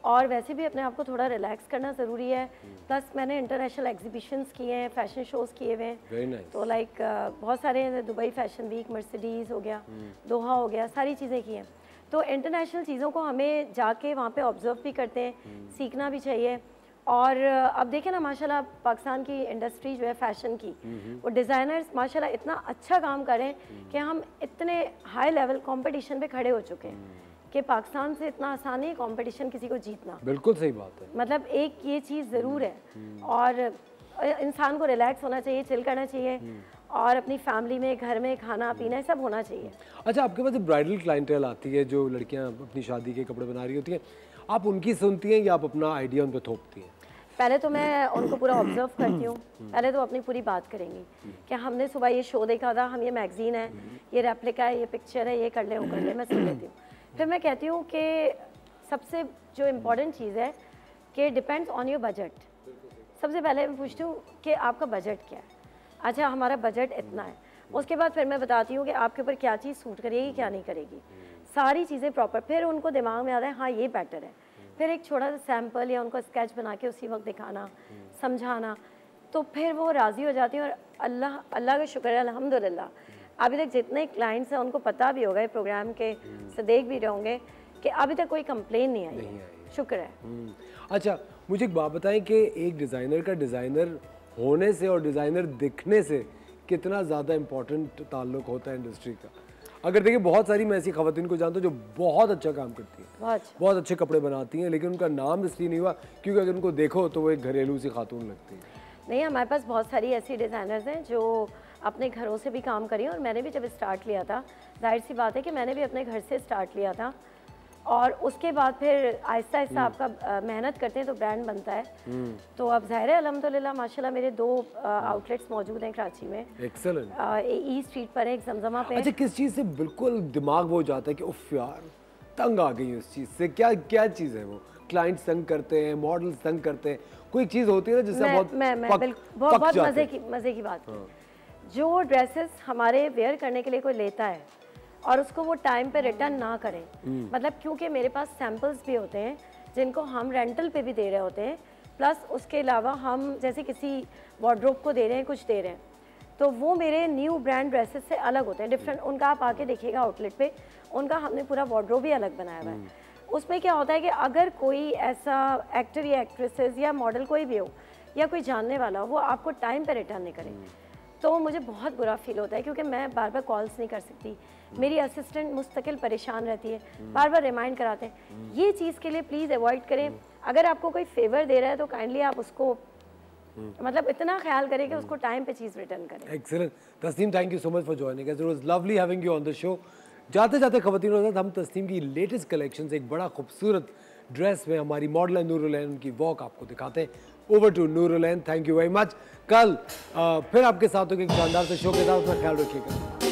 और वैसे भी अपने आप को थोड़ा रिलैक्स करना ज़रूरी है। प्लस मैंने इंटरनेशनल एग्जीबिशंस किए हैं, फैशन शोज़ किए हुए हैं, तो लाइक बहुत सारे, दुबई फैशन वीक, मर्सिडीज़ हो गया, दोहा हो गया, सारी चीज़ें की हैं। तो इंटरनेशनल चीज़ों को हमें जाके वहाँ पे ऑब्जर्व भी करते हैं, सीखना भी चाहिए। और अब देखें ना माशाल्लाह पाकिस्तान की इंडस्ट्री जो है फैशन की, वो डिज़ाइनर्स माशाल्लाह इतना अच्छा काम करें कि हम इतने हाई लेवल कंपटीशन पे खड़े हो चुके हैं कि पाकिस्तान से इतना आसान है कंपटीशन किसी को जीतना। बिल्कुल सही बात है। मतलब एक ये चीज़ ज़रूर है और इंसान को रिलैक्स होना चाहिए, चिल करना चाहिए और अपनी फैमिली में, घर में खाना पीना सब होना चाहिए। अच्छा, आपके पास ब्राइडल क्लाइंटेल आती है, जो लड़कियां अपनी शादी के कपड़े बना रही होती हैं, आप उनकी सुनती हैं या आप अपना आइडिया उन पर थोपती हैं? पहले तो मैं उनको पूरा ऑब्जर्व करती हूँ। पहले तो अपनी पूरी बात करेंगी कि हमने सुबह ये शो देखा था, हम ये मैगजीन है, ये रेप्लिका है, ये पिक्चर है, ये कर ले वो कर ले, मैं सुन लेती हूँ। फिर मैं कहती हूँ कि सबसे जो इम्पोर्टेंट चीज़ है कि डिपेंड्स ऑन योर बजट। सबसे पहले मैं पूछती हूँ कि आपका बजट क्या है। अच्छा, हमारा बजट इतना है। उसके बाद फिर मैं बताती हूँ कि आपके ऊपर क्या चीज़ सूट करेगी, क्या नहीं करेगी, सारी चीज़ें प्रॉपर। फिर उनको दिमाग में आता है हाँ ये बेटर है। फिर एक छोटा सा सैम्पल या उनको स्केच बना के उसी वक्त दिखाना, समझाना, तो फिर वो राज़ी हो जाती हैं। और अल्लाह का शुक्र है, अल्हम्दुलिल्लाह, अभी तक जितने क्लाइंट्स हैं उनको पता भी होगा प्रोग्राम के, से देख भी रहे होंगे कि अभी तक कोई कंप्लेन नहीं आई, शुक्र है। अच्छा, मुझे एक बात बताएं कि एक डिज़ाइनर का डिज़ाइनर होने से और डिज़ाइनर दिखने से कितना ज़्यादा इम्पोर्टेंट ताल्लुक होता है इंडस्ट्री का। अगर देखिए, बहुत सारी मैं ऐसी ख़वातीन को जानता हूँ जो बहुत अच्छा काम करती हैं, बहुत अच्छे कपड़े बनाती हैं, लेकिन उनका नाम इसलिए नहीं हुआ क्योंकि अगर उनको देखो तो वो एक घरेलू सी खातून लगती है। नहीं, हमारे पास बहुत सारी ऐसी डिज़ाइनर्स हैं जो अपने घरों से भी काम करी। और मैंने भी जब स्टार्ट लिया था, जाहिर सी बात है कि मैंने भी अपने घर से स्टार्ट लिया था, और उसके बाद फिर आहिस्ता आहिस्ता आपका मेहनत करते हैं तो ब्रांड बनता है। तो अब ज़ाहिर है अल्हम्दुलिल्लाह माशाल्लाह मेरे 2 आउटलेट्स मौजूद हैं कराची में। एक्सेलेंट। ई स्ट्रीट पर है, एक जमजमा पे। अच्छा, किस चीज़ से बिल्कुल दिमाग वो जाता है कि उफ यार तंग आ गई उस चीज़ से? क्या क्या चीज़ है वो? क्लाइंट्स तंग करते हैं, मॉडल्स तंग करते हैं, कोई चीज़ होती है ना जिससे बहुत मज़े की बात है। जो ड्रेसेस हमारे वेयर करने के लिए कोई लेता है और उसको वो टाइम पे रिटर्न ना करें, मतलब क्योंकि मेरे पास सैम्पल्स भी होते हैं जिनको हम रेंटल पे भी दे रहे होते हैं, प्लस उसके अलावा हम जैसे किसी वार्डरोब को दे रहे हैं, कुछ दे रहे हैं, तो वो मेरे न्यू ब्रांड ड्रेसेस से अलग होते हैं, डिफरेंट। उनका आप आके देखिएगा आउटलेट पे, उनका हमने पूरा वार्डरोब भी अलग बनाया हुआ है। उसमें क्या होता है कि अगर कोई ऐसा एक्टर या एक्ट्रेसेस या मॉडल कोई भी हो या कोई जानने वाला हो, वो आपको टाइम पे रिटर्न नहीं करे तो मुझे बहुत बुरा फील होता है, क्योंकि मैं बार बार कॉल्स नहीं कर सकती, मेरी असिस्टेंट मुस्तकिल परेशान रहती है, बार बार रिमाइंड कराते हैं। ये चीज़ के लिए प्लीज़ अवॉइड करें। अगर आपको कोई फेवर दे रहा है तो काइंडली आप उसको मतलब इतना ख्याल करें कि उसको टाइम पे चीज़ रिटर्न करें। Excellent. Tasneem, thank you so much for joining us, it was lovely having you on the show. जाते जाते ख़वातीन हज़रात, हम तस्नीम की लेटेस्ट कलेक्शन से एक बड़ा खूबसूरत ड्रेस में हमारी मॉडल है नूरुलैन, उनकी वॉक आपको दिखाते हैं। Over to Noorulain, thank you very much. कल फिर आपके साथ होगी एक शानदार से शो के साथ, अपना ख्याल रखिएगा।